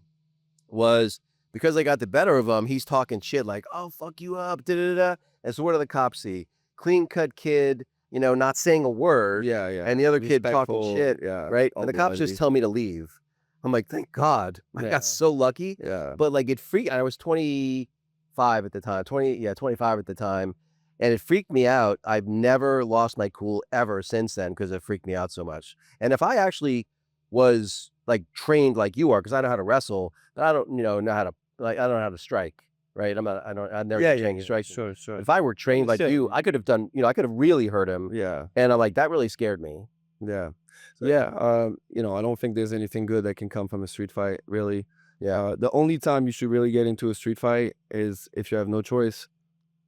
Speaker 2: was because I got the better of him, he's talking shit like, "Oh, fuck you up, da da da." And so what do the cops see? Clean cut kid, not saying a word,
Speaker 1: Yeah, yeah.
Speaker 2: and the other kid talking
Speaker 1: Respectful,
Speaker 2: shit,
Speaker 1: yeah,
Speaker 2: right? And
Speaker 1: all
Speaker 2: the cops just
Speaker 1: bloody.
Speaker 2: tell me to leave. I'm like, "Thank God." I got
Speaker 1: Yeah,
Speaker 2: so lucky,
Speaker 1: yeah.
Speaker 2: but, like, it freaked I was 25 at the time, 25 at the time, and it freaked me out. I've never lost my cool ever since then because it freaked me out so much. And if I actually was, like, trained like you are, because I know how to wrestle, but I don't, know how to like, I don't know how to strike, right? I've never
Speaker 1: Yeah,
Speaker 2: did
Speaker 1: yeah,
Speaker 2: chain
Speaker 1: yeah.
Speaker 2: striking.
Speaker 1: Sure,
Speaker 2: But
Speaker 1: sure.
Speaker 2: if I were
Speaker 1: I'm
Speaker 2: trained
Speaker 1: just
Speaker 2: like you,
Speaker 1: saying.
Speaker 2: I could have done I could have really hurt him,
Speaker 1: Yeah,
Speaker 2: and I'm like, that really scared me.
Speaker 1: yeah.
Speaker 2: So
Speaker 1: Yeah, I don't think there's anything good that can come from a street fight, really.
Speaker 2: yeah,
Speaker 1: The only time you should really get into a street fight is if you have no choice.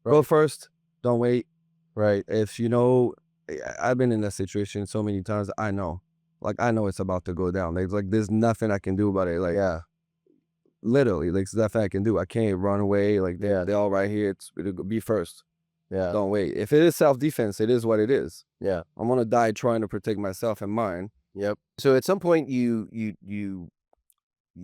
Speaker 1: Go
Speaker 2: right,
Speaker 1: first, don't wait.
Speaker 2: right,
Speaker 1: If I've been in that situation so many times, I know. Like, I know it's about to go down. There's nothing I can do about it. Like,
Speaker 2: yeah,
Speaker 1: literally, like, there's nothing I can do. I can't run away. Like,
Speaker 2: yeah,
Speaker 1: they're all right here. It'll be first.
Speaker 2: yeah,
Speaker 1: Don't wait. If it is self-defense, it is what it is.
Speaker 2: yeah,
Speaker 1: I'm gonna die trying to protect myself and mine.
Speaker 2: yep. So at some point, you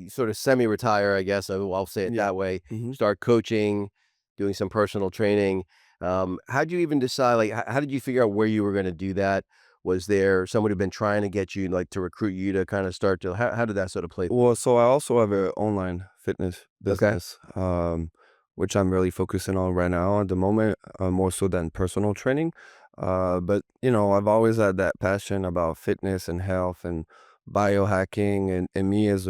Speaker 2: sort of semi-retire, I guess, I'll say it
Speaker 1: Yeah.
Speaker 2: that way,
Speaker 1: Mhm.
Speaker 2: start coaching, doing some personal training. How'd you even decide, like, how did you figure out where you were gonna do that? Was there someone who'd been trying to get you, like, to recruit you to kinda start to how did that sort of play?
Speaker 1: Well, so I also have an online fitness
Speaker 2: Okay.
Speaker 1: business, which I'm really focusing on right now at the moment, more so than personal training. But I've always had that passion about fitness and health and biohacking, and me as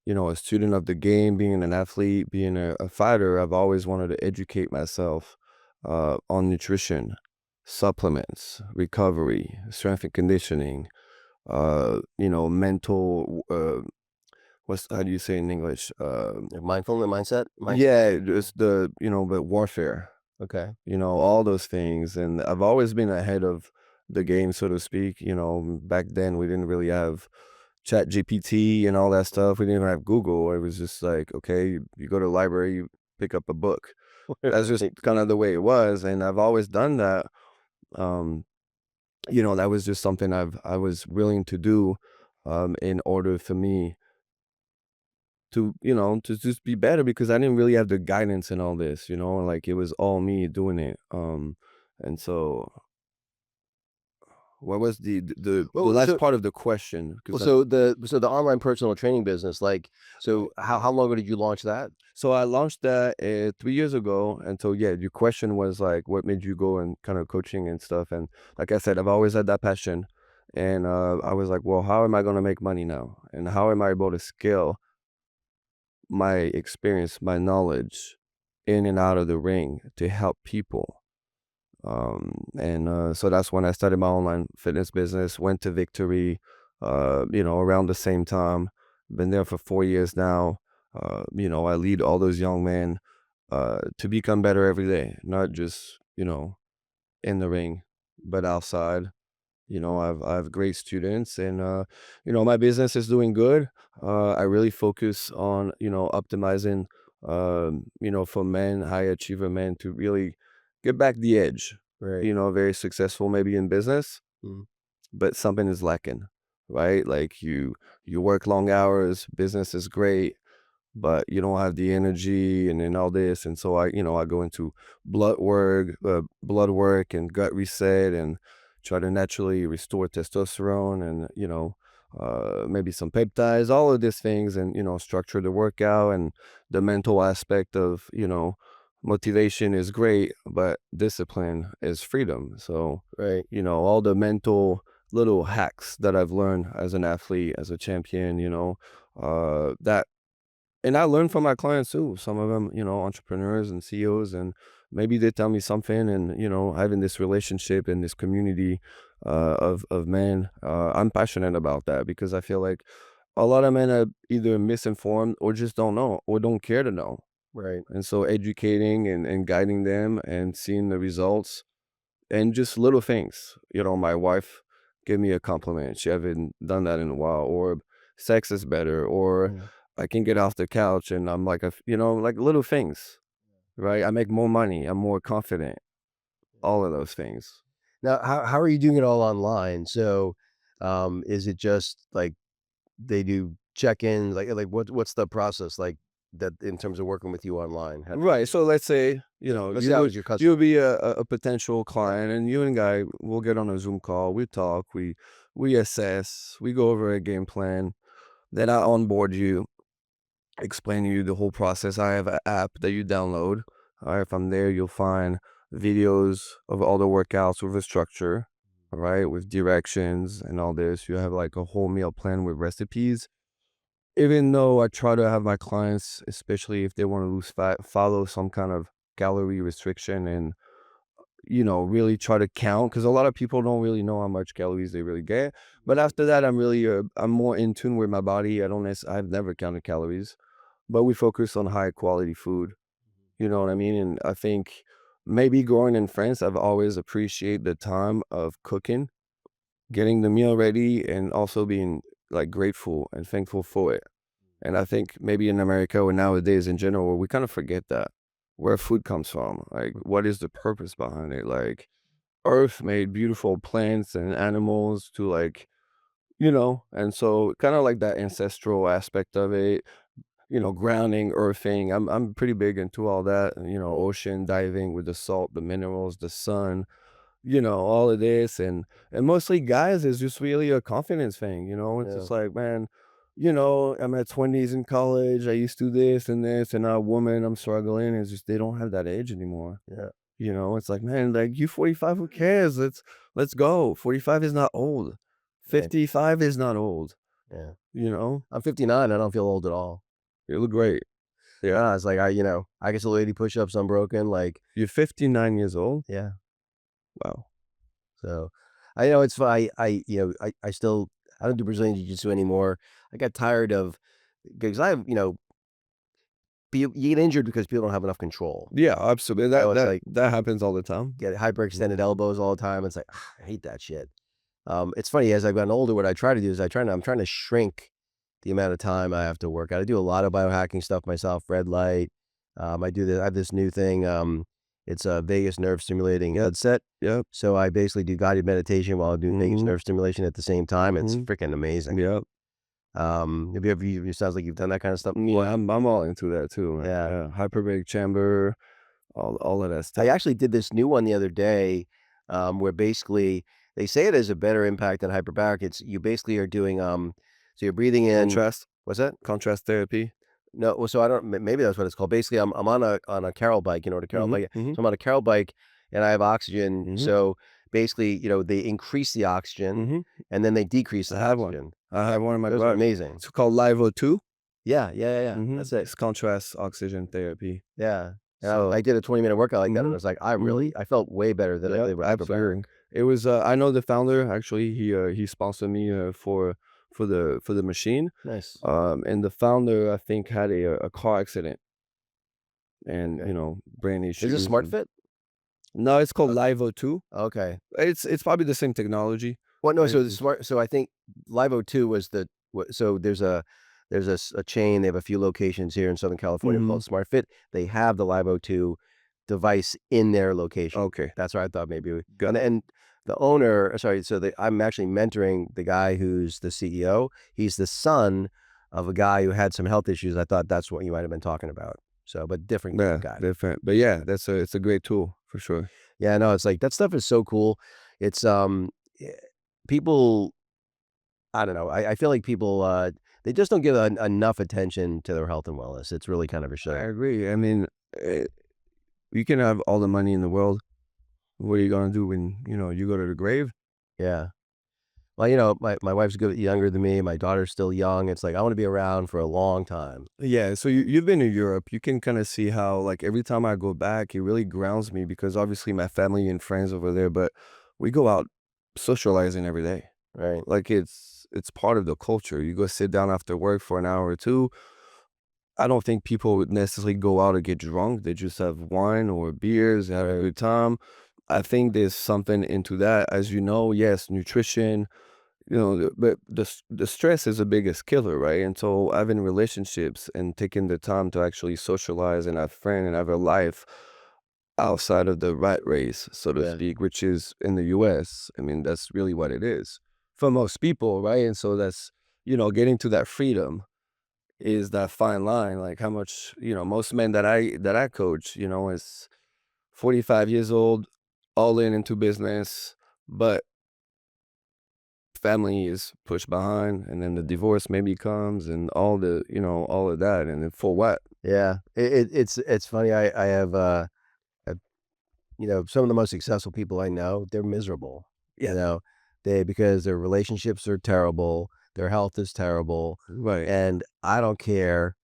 Speaker 1: a student of the game, being an athlete, being a fighter, I've always wanted to educate myself on nutrition, supplements, recovery, strength and conditioning, mental, what's how do you say in English?
Speaker 2: Mindfulness, mindset,
Speaker 1: Yeah, just the warfare,
Speaker 2: Okay.
Speaker 1: all those things. And I've always been ahead of the game, so to speak. Back then we didn't really have Chat GPT and all that stuff. We didn't even have Google. It was just like, okay, you go to the library, you pick up a book. That's just
Speaker 2: Right.
Speaker 1: kind of the way it was. And I've always done that. Um, that was just something I was willing to do in order for me to just be better because I didn't really have the guidance in all this, like it was all me doing it. And so what was the
Speaker 2: Well,
Speaker 1: last
Speaker 2: so
Speaker 1: part of the question?
Speaker 2: well,
Speaker 1: Because
Speaker 2: so the online personal training business, like, so how long ago did you launch that?
Speaker 1: so I launched that 3 years ago, and so yeah, your question was like, what made you go and kind of coaching and stuff? And like I said, I've always had that passion, and I was like, well, how am I going to make money now, and how am I able to scale my experience, my knowledge, in and out of the ring to help people? And so that's when I started my online fitness business. Went to Victory, around the same time. Been there for 4 years now. I lead all those young men to become better every day, not just in the ring, but outside. I have great students, and my business is doing good. I really focus on optimizing, for men, high achiever men, to really get back the edge.
Speaker 2: Right.
Speaker 1: Very successful maybe in business,
Speaker 2: Mhm.
Speaker 1: but something is lacking, right? Like you work long hours, business is great, but you don't have the energy and all this. And so I go into blood work and gut reset and try to naturally restore testosterone and maybe some peptides, all of these things, and structure the workout. And the mental aspect of motivation is great, but discipline is freedom. So
Speaker 2: Right.
Speaker 1: all the mental little hacks that I've learned as an athlete, as a champion, that and I learn from my clients too. Some of them, entrepreneurs and CEOs, and maybe they tell me something, and having this relationship and this community of men, I'm passionate about that because I feel like a lot of men are either misinformed or just don't know or don't care to know.
Speaker 2: Right.
Speaker 1: And so educating and guiding them and seeing the results and just little things. My wife gave me a compliment. She haven't done that in a while. Or sex is better. Or
Speaker 2: Mhm.
Speaker 1: I can get off the couch and I'm like like little things, right? I make more money. I'm more confident. All of those things.
Speaker 2: Now, how are you doing it all online? So, is it just like they do check-ins? Like what's the process like that in terms of working with you online?
Speaker 1: Right. So let's say,
Speaker 2: Let's say I was your
Speaker 1: you'll
Speaker 2: customer.
Speaker 1: be a potential
Speaker 2: Yeah.
Speaker 1: client, and you and I will get on a Zoom call. We talk. We assess. We go over a game plan. Then I onboard you, explain to you the whole process. I have an app that you download. All right, from there you'll find videos of all the workouts with a structure, all right, with directions and all this. You have like a whole meal plan with recipes. Even though I try to have my clients, especially if they want to lose fat, follow some kind of calorie restriction and really try to count because a lot of people don't really know how much calories they really get. But after that, I'm more in tune with my body. I've never counted calories, but we focus on high quality food. You know what I mean? And I think maybe growing in France, I've always appreciated the time of cooking, getting the meal ready, and also being like grateful and thankful for it. And I think maybe in America or nowadays in general, we kind of forget that where food comes from. Like, what is the purpose behind it? Like, Earth made beautiful plants and animals to like, and so kind of like that ancestral aspect of it, grounding, earthing. I'm pretty big into all that, ocean diving with the salt, the minerals, the sun, all of this. And mostly guys is just really a confidence thing, It's
Speaker 2: Yeah.
Speaker 1: just like, man, I'm at 20s in college. I used to this and this, and now a woman, I'm struggling. It's just they don't have that edge anymore.
Speaker 2: Yeah.
Speaker 1: It's like, man, like you 45, who cares? Let's go. 45 is not old.
Speaker 2: Right.
Speaker 1: 55 is not old.
Speaker 2: Yeah.
Speaker 1: you know?
Speaker 2: I'm 59, I don't feel old at all.
Speaker 1: You look great. Yeah.
Speaker 2: It's like I can still 80 push-ups unbroken, like,
Speaker 1: You're 59 years old?
Speaker 2: yeah.
Speaker 1: Wow.
Speaker 2: So, I know it's fine. I still I don't do Brazilian jiu-jitsu anymore. I got tired of because I have, you get injured because people don't have enough control.
Speaker 1: Yeah, absolutely.
Speaker 2: It's like,
Speaker 1: That happens all the time.
Speaker 2: get hyperextended elbows all the time. It's like, I hate that shit. It's funny, as I've gotten older, what I try to do is I'm trying to shrink the amount of time I have to work out. I do a lot of biohacking stuff myself, red light. I have this new thing, it's a vagus nerve stimulating
Speaker 1: Yep,
Speaker 2: headset.
Speaker 1: yep.
Speaker 2: So I basically do guided meditation while I do vagus
Speaker 1: Mhm,
Speaker 2: nerve stimulation at the same time. It's
Speaker 1: mhm.
Speaker 2: freaking amazing.
Speaker 1: Yep.
Speaker 2: Have you ever it sounds like you've done that kind of stuff before?
Speaker 1: Yeah, I'm all into that too, man.
Speaker 2: Yeah.
Speaker 1: Yeah, hyperbaric chamber, all of that
Speaker 2: I
Speaker 1: stuff.
Speaker 2: actually did this new one the other day, where basically they say it has a better impact than hyperbaric. It's you basically are doing, so you're breathing in.
Speaker 1: Contrast
Speaker 2: What's that?
Speaker 1: contrast therapy.
Speaker 2: No, well, so I don't maybe that's what it's called. Basically, I'm on a carol bike, you know what a carol
Speaker 1: Mhm,
Speaker 2: bike is?
Speaker 1: mhm,
Speaker 2: So I'm on a carol bike and I have oxygen.
Speaker 1: mhm,
Speaker 2: So basically, they increase the oxygen
Speaker 1: mhm.
Speaker 2: and then they decrease
Speaker 1: I
Speaker 2: the
Speaker 1: have one.
Speaker 2: oxygen.
Speaker 1: I have one in my
Speaker 2: Those are
Speaker 1: garage.
Speaker 2: amazing.
Speaker 1: It's called Livo 2.
Speaker 2: Yeah, yeah, yeah, yeah.
Speaker 1: Mhm.
Speaker 2: That's it.
Speaker 1: It's contrast oxygen therapy.
Speaker 2: Yeah. And I
Speaker 1: So
Speaker 2: did a 20-minute workout like that and I
Speaker 1: mhm,
Speaker 2: was like,
Speaker 1: mhm.
Speaker 2: I felt way better than I
Speaker 1: Yep,
Speaker 2: did with hyperbaric.
Speaker 1: absolutely. It was, I know the founder, actually, he sponsored me, for the machine,
Speaker 2: Nice.
Speaker 1: and the founder, I think, had a car accident and,
Speaker 2: Okay.
Speaker 1: brain
Speaker 2: Is this
Speaker 1: issues
Speaker 2: Smart
Speaker 1: and
Speaker 2: Fit?
Speaker 1: no, it's called
Speaker 2: Uh,
Speaker 1: Livo 2.
Speaker 2: okay.
Speaker 1: It's probably the same technology.
Speaker 2: Well, no, so the
Speaker 1: It's
Speaker 2: smart so I think Livo 2 was so there's a chain, they have a few locations here in Southern California
Speaker 1: mhm.
Speaker 2: called Smart Fit. They have the Livo 2 device in their location.
Speaker 1: Okay.
Speaker 2: That's where I thought maybe
Speaker 1: Got
Speaker 2: and the owner sorry, so I'm actually mentoring the guy who's the CEO. He's the son of a guy who had some health issues. I thought that's what you might have been talking about. So, but different
Speaker 1: yeah,
Speaker 2: guy.
Speaker 1: different. But yeah, it's a great tool for sure.
Speaker 2: Yeah, no, it's like that stuff is so cool. It's, eh, people I don't know. I feel like people, they just don't give enough attention to their health and wellness. It's really kind of a
Speaker 1: I
Speaker 2: shame.
Speaker 1: agree. I mean, eh, you can have all the money in the world. What are you gonna do when, you go to the grave?
Speaker 2: Yeah. Well, my wife's good younger than me. My daughter's still young. It's like I want to be around for a long time.
Speaker 1: Yeah, so you've been to Europe. You can kind of see how like every time I go back, it really grounds me because obviously my family and friends over there, but we go out socializing every day.
Speaker 2: Right.
Speaker 1: Like it's part of the culture. You go sit down after work for an hour or two. I don't think people would necessarily go out to get drunk. They just have wine or beers, have a
Speaker 2: Right.
Speaker 1: good time. I think there's something into that. As you know, yes, nutrition, but the stress is the biggest killer, right? And so having relationships and taking the time to actually socialize and have friends and have a life outside of the rat race, so to
Speaker 2: Yeah.
Speaker 1: speak, which is in the US. I mean, that's really what it is for most people, right? And so that's, getting to that freedom is that fine line. Like how much, most men that I coach, is 45 years old, all in into business, but family is pushed behind and then the divorce maybe comes and all of that and then for what.
Speaker 2: Yeah. It's funny. I have, some of the most successful people I know, they're miserable. You
Speaker 1: Yeah,
Speaker 2: know, because their relationships are terrible, their health is terrible,
Speaker 1: right.
Speaker 2: and I don't care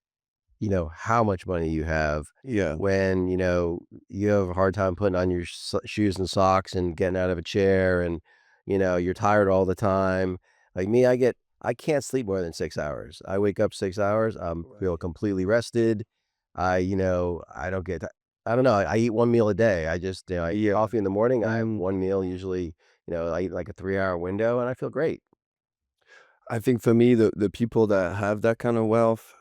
Speaker 2: how much money you have
Speaker 1: Yeah,
Speaker 2: when, you have a hard time putting on your shoes and socks and getting out of a chair and, you're tired all the time. Like me, I can't sleep more than 6 hours. I wake up 6 hours, feel
Speaker 1: right.
Speaker 2: completely rested. I don't get, I don't know. I eat one meal a day. I eat
Speaker 1: Yeah,
Speaker 2: coffee in the morning. I have
Speaker 1: and
Speaker 2: one meal usually, I eat like a 3 hour window and I feel great.
Speaker 1: I think for me the people that have that kind of wealth,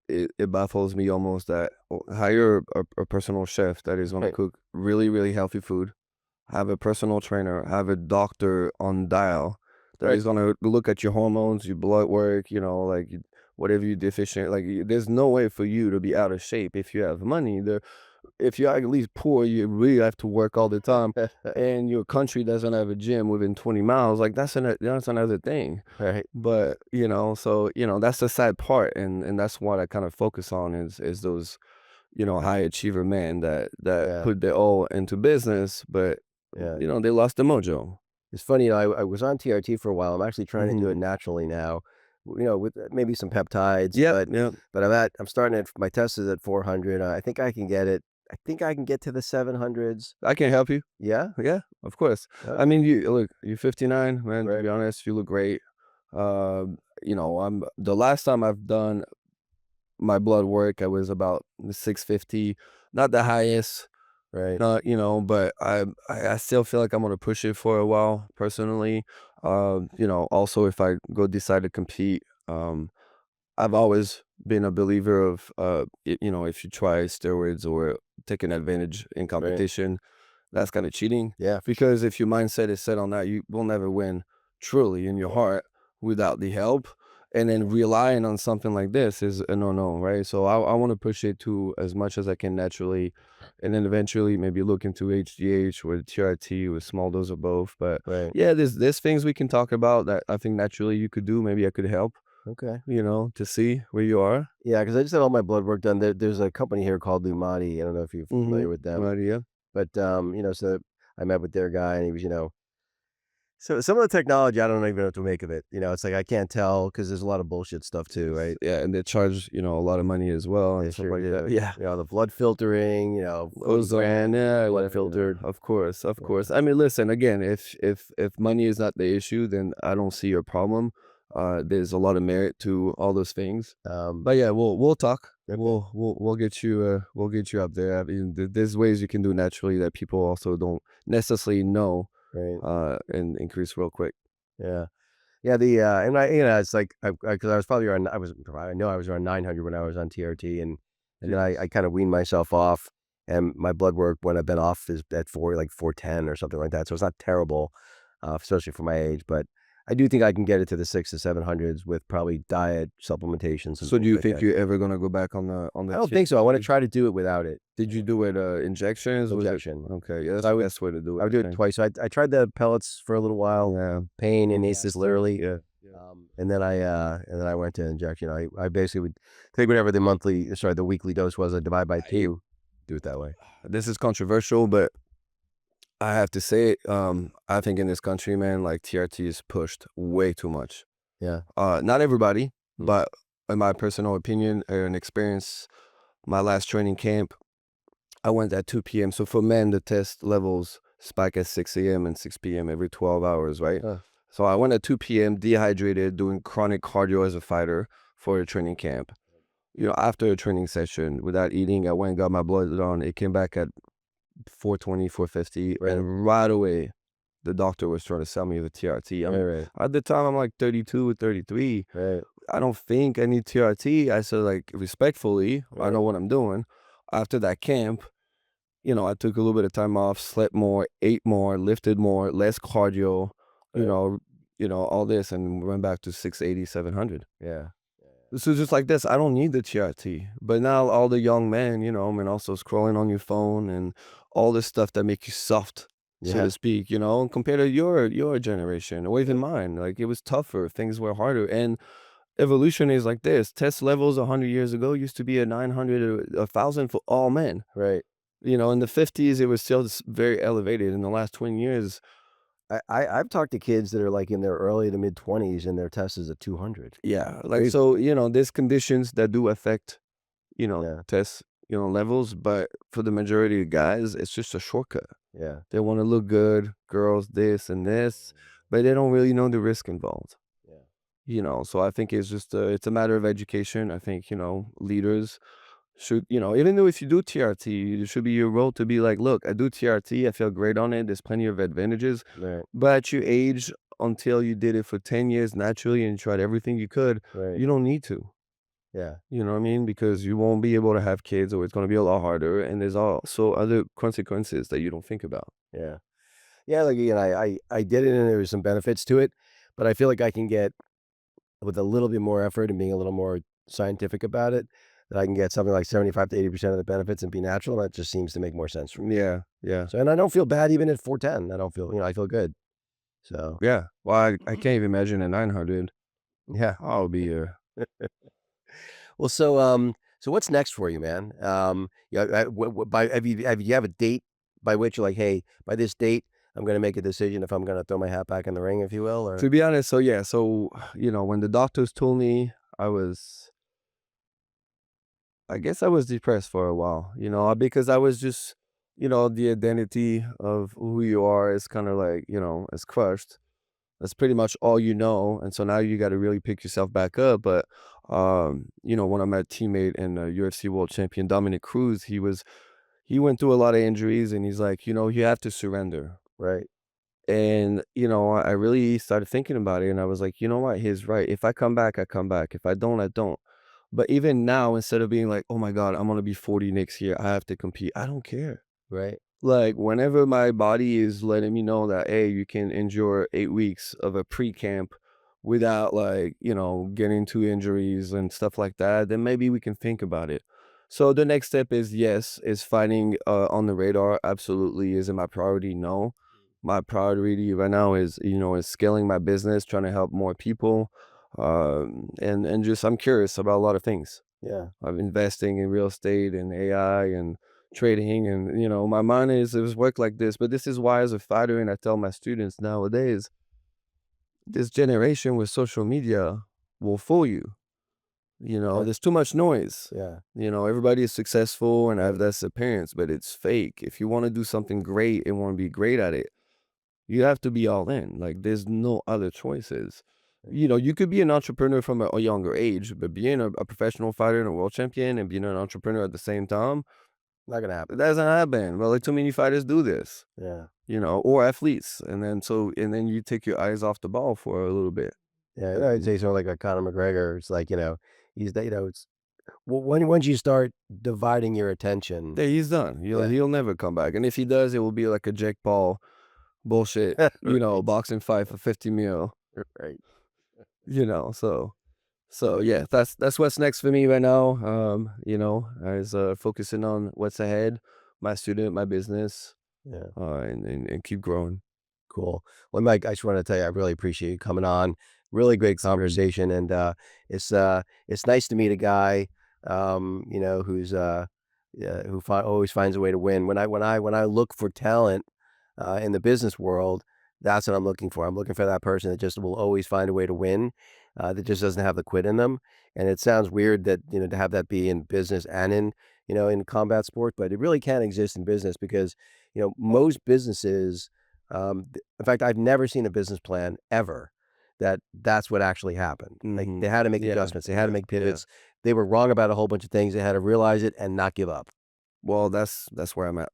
Speaker 1: it baffles me almost that hire a personal chef that is going to
Speaker 2: Right.
Speaker 1: cook really really healthy food, have a personal trainer, have a doctor on dial that
Speaker 2: Right.
Speaker 1: is going to look at your hormones, your blood work, like whatever you deficient. Like there's no way for you to be out of shape if you have money. If you're at least poor, you really have to work all the time, and your country doesn't have a gym within 20 miles. Like that's another thing.
Speaker 2: Right.
Speaker 1: But so that's the sad part, and that's what I kind of focus on is those high achiever men that
Speaker 2: Yeah.
Speaker 1: put their all into business, but
Speaker 2: Yeah.
Speaker 1: they lost the mojo.
Speaker 2: It's funny, I was on TRT for a while. I'm actually trying to do it
Speaker 1: Mhm.
Speaker 2: naturally now, with maybe some peptides,
Speaker 1: Yep,
Speaker 2: but
Speaker 1: yep.
Speaker 2: I'm starting at my test is at 400. I think I can get it. I think I can get to the 700s.
Speaker 1: I can help you.
Speaker 2: Yeah.
Speaker 1: Yeah, of course. I
Speaker 2: Okay.
Speaker 1: mean, you look, you're 59, man, to
Speaker 2: Right.
Speaker 1: be honest, you look great. I'm the last time I've done my blood work, I was about 650, not the highest,
Speaker 2: Right.
Speaker 1: not, but I still feel like I'm gonna push it for a while personally. Also if I go decide to compete, I've always been a believer of if you try steroids or taking advantage in
Speaker 2: Right.
Speaker 1: competition, that's kind of cheating
Speaker 2: Yeah. For sure.
Speaker 1: because if your mindset is set on that, you will never win truly in your heart without the help. And then relying on something like this is a no, right? So I want to push it to as much as I can naturally, and then eventually maybe look into HGH or TRT with small dose of both. But
Speaker 2: Right.
Speaker 1: yeah, there's things we can talk about that I think naturally you could do. Maybe I could help,
Speaker 2: Okay.
Speaker 1: to see where you are.
Speaker 2: Yeah, because I just had all my blood work done. There's a company here called Lumati. I don't know if you're familiar with them,
Speaker 1: Idea.
Speaker 2: but so I met with their guy, and he was, so some of the technology I don't even know what to make of it. It's like I can't tell because there's a lot of bullshit stuff too, right?
Speaker 1: Yeah, and they charge, a lot of money as well
Speaker 2: They
Speaker 1: and stuff
Speaker 2: sure
Speaker 1: like that.
Speaker 2: do.
Speaker 1: Yeah.
Speaker 2: The blood filtering, 40
Speaker 1: Ozone,
Speaker 2: grand to get
Speaker 1: yeah,
Speaker 2: your blood
Speaker 1: yeah,
Speaker 2: filtered.
Speaker 1: of course, of
Speaker 2: Yeah.
Speaker 1: course. I mean, listen, again, if money is not the issue, then I don't see your problem. There's a lot of merit to all those things.
Speaker 2: Um,
Speaker 1: But yeah, we'll talk.
Speaker 2: okay.
Speaker 1: We'll get you up there. I mean, there's ways you can do naturally that people also don't necessarily know,
Speaker 2: Right.
Speaker 1: and increase real quick.
Speaker 2: Yeah. Yeah. And it's like, because I was probably around, I know I was around 900 when I was on TRT, and then I
Speaker 1: Yes.
Speaker 2: kind of weaned myself off, and my blood work when I've been off is at 410 or something like that. So it's not terrible, especially for my age, but I do think I can get it to the 6 to 700s with probably diet, supplementations, and
Speaker 1: So do
Speaker 2: things
Speaker 1: you
Speaker 2: like
Speaker 1: think
Speaker 2: that.
Speaker 1: you're ever gonna go back on
Speaker 2: I
Speaker 1: the
Speaker 2: don't think so. I want to
Speaker 1: TRT?
Speaker 2: try to do it without it.
Speaker 1: Did you do it, injections? Was it
Speaker 2: Injection.
Speaker 1: okay, yeah, that's
Speaker 2: So
Speaker 1: the best way to do
Speaker 2: I
Speaker 1: it,
Speaker 2: would do
Speaker 1: I
Speaker 2: it
Speaker 1: think.
Speaker 2: twice. So I tried the pellets for a little while,
Speaker 1: Yeah.
Speaker 2: pain and ACEs literally.
Speaker 1: Yeah. Yeah.
Speaker 2: And then I went to injection. I basically would take whatever the weekly dose was. I divide by
Speaker 1: I
Speaker 2: two, do it that way.
Speaker 1: This is controversial, but I have to say it, I think in this country, man, like, TRT is pushed way too much.
Speaker 2: Yeah.
Speaker 1: Not everybody,
Speaker 2: Mm.
Speaker 1: but in my personal opinion and experience, my last training camp, I went at 2 p.m. So for men, the test levels spike at 6 a.m. and 6 p.m. every 12 hours, right?
Speaker 2: Huh.
Speaker 1: So I went at 2 p.m. dehydrated, doing chronic cardio as a fighter for a training camp. After a training session, without eating, I went and got my blood on. It came back at 420, 450,
Speaker 2: Right.
Speaker 1: and right away, the doctor was trying to sell me the TRT.
Speaker 2: Right. Right.
Speaker 1: At the time, I'm like 32 or 33.
Speaker 2: Right.
Speaker 1: I don't think I need TRT. I said, like, respectfully, I
Speaker 2: Right.
Speaker 1: know what I'm doing. After that camp, I took a little bit of time off, slept more, ate more, lifted more, less cardio, you
Speaker 2: Right.
Speaker 1: know, all this, and went back to 680, 700.
Speaker 2: Yeah.
Speaker 1: So just like this, I don't need the TRT. But now all the young men, I mean, also scrolling on your phone and all this stuff that make you soft, so
Speaker 2: Yeah.
Speaker 1: to speak, compared to your generation or even mine. Like, it was tougher, things were harder. And evolution is like this. Test levels 100 years ago used to be a 900 or 1,000 for all men.
Speaker 2: Right.
Speaker 1: In the 50s, it was still very elevated. In the last 20 years,
Speaker 2: I've talked to kids that are like in their early to mid 20s and their test is at 200.
Speaker 1: yeah, like,
Speaker 2: Crazy.
Speaker 1: so, there's conditions that do affect,
Speaker 2: Yeah.
Speaker 1: test, levels, but for the majority of guys, it's just a shortcut.
Speaker 2: Yeah.
Speaker 1: They want to look good, girls, this and this, but they don't really know the risk involved.
Speaker 2: Yeah.
Speaker 1: So I think it's a matter of education. I think, leaders should, even though if you do TRT, it should be your role to be like, look, I do TRT, I feel great on it, there's plenty of advantages,
Speaker 2: Right.
Speaker 1: but you age until you did it for 10 years naturally and tried everything you could,
Speaker 2: Right.
Speaker 1: you don't need to.
Speaker 2: Yeah.
Speaker 1: You know what I mean? Because you won't be able to have kids or it's going to be a lot harder. And there's also other consequences that you don't think about.
Speaker 2: Yeah. Yeah. Like, I did it and there was some benefits to it, but I feel like I can get with a little bit more effort and being a little more scientific about it, that I can get something like 75 to 80% of the benefits and be natural. That just seems to make more sense for me.
Speaker 1: Yeah. Yeah.
Speaker 2: So, and I don't feel bad even at 410. I don't feel, I feel good. So,
Speaker 1: Yeah. Well, I can't even imagine at 900.
Speaker 2: yeah.
Speaker 1: I'll be
Speaker 2: Well, so what's next for you, man? Yeah, have you have a date by which you're like, hey, by this date, I'm gonna make a decision if I'm gonna throw my hat back in the ring, if you will, or
Speaker 1: To be honest, so yeah, so, when the doctors told me I was I guess I was depressed for a while, because I was just, the identity of who you are is kind of like, is crushed. That's pretty much all you know. And so now you got to really pick yourself back up. But, one of my teammate and UFC world champion, Dominic Cruz, he went through a lot of injuries and he's like, you have to surrender.
Speaker 2: right?
Speaker 1: And, I really started thinking about it and I was like, you know what? He's right. If I come back, I come back. If I don't, I don't. But even now, instead of being like, "Oh my god, I'm gonna be 40 next year, I have to compete," I don't care.
Speaker 2: Right.
Speaker 1: Like, whenever my body is letting me know that, "Hey, you can endure 8 weeks of a pre-camp without, like, getting to injuries and stuff like that, then maybe we can think about it." So the next step is, yes, is fighting, on the radar, absolutely. Is it my priority? No. My priority right now is scaling my business, trying to help more people, and just I'm curious about a lot of things.
Speaker 2: Yeah.
Speaker 1: I'm investing in real estate and AI and trading, and my mind is work like this. But this is why, as a fighter, and I tell my students nowadays, this generation with social media will fool you.
Speaker 2: Yeah.
Speaker 1: There's too much noise.
Speaker 2: Yeah.
Speaker 1: Everybody is successful and have
Speaker 2: Right.
Speaker 1: this appearance, but it's fake. If you want to do something great and want to be great at it, you have to be all in. Like, there's no other choices. You could be an entrepreneur from a younger age, but being a professional fighter and a world champion and being an entrepreneur at the same time,
Speaker 2: Not gonna
Speaker 1: it
Speaker 2: happen.
Speaker 1: doesn't happen. Well, like, too many fighters do this,
Speaker 2: Yeah.
Speaker 1: or athletes. And then you take your eyes off the ball for a little bit.
Speaker 2: Yeah.
Speaker 1: Uh,
Speaker 2: I'd say sort of like a Conor McGregor. It's like, he's the, it's once you start dividing your attention.
Speaker 1: Yeah, he's done. He'll
Speaker 2: Yeah.
Speaker 1: he'll never come back. And if he does, it will be like a Jake Paul bullshit,
Speaker 2: Right.
Speaker 1: boxing fight for 50 mil,
Speaker 2: Right.
Speaker 1: so. So
Speaker 2: Yeah.
Speaker 1: yeah, that's what's next for me right now. I was focusing on what's ahead, my student, my business,
Speaker 2: Yeah.
Speaker 1: and keep growing.
Speaker 2: Cool. Well, Mike, I just want to tell you, I really appreciate you coming on. Really great
Speaker 1: Dude.
Speaker 2: conversation, and it's nice to meet a guy, who's always finds a way to win. When I look for talent in the business world, that's what I'm looking for. I'm looking for that person that just will always find a way to win, that just doesn't have the quit in them. And it sounds weird that to have that be in business and in combat sport, but it really can exist in business because most businesses in fact, I've never seen a business plan ever that's what actually happened. Like,
Speaker 1: Hmm.
Speaker 2: they had to make
Speaker 1: Yeah,
Speaker 2: adjustments, they had to
Speaker 1: yeah,
Speaker 2: make
Speaker 1: yeah.
Speaker 2: pivots. They were wrong about a whole bunch of things, they had to realize it and not give up.
Speaker 1: Well, that's where I'm at.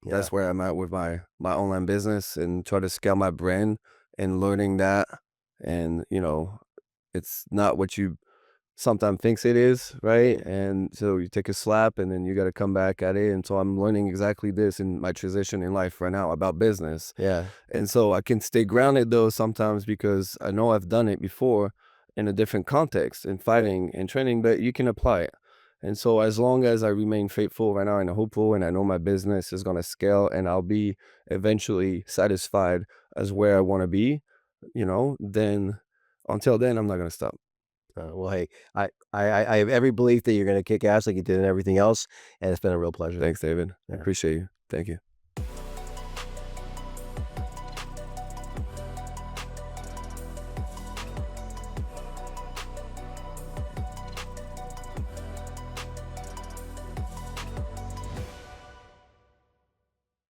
Speaker 2: Yeah,
Speaker 1: That's where I'm at with my online business and try to scale my brand and learning that. And it's not what you sometimes thinks it is, right?
Speaker 2: right.
Speaker 1: And so you take a slap and then you got to come back at it. And so I'm learning exactly this in my transition in life right now about business.
Speaker 2: Yeah,
Speaker 1: And so I can stay grounded though sometimes because I know I've done it before in a different context in
Speaker 2: right.
Speaker 1: fighting and training, but you can apply it. And so as long as I remain faithful right now and hopeful and I know my business is going to scale and I'll be eventually satisfied as where I want to be, then until then I'm not going to stop.
Speaker 2: Well, hey, I have every belief that you're gonna kick ass like you did in everything else, and it's been a real pleasure.
Speaker 1: Thanks, David. I
Speaker 2: Yeah.
Speaker 1: appreciate you. Thank you.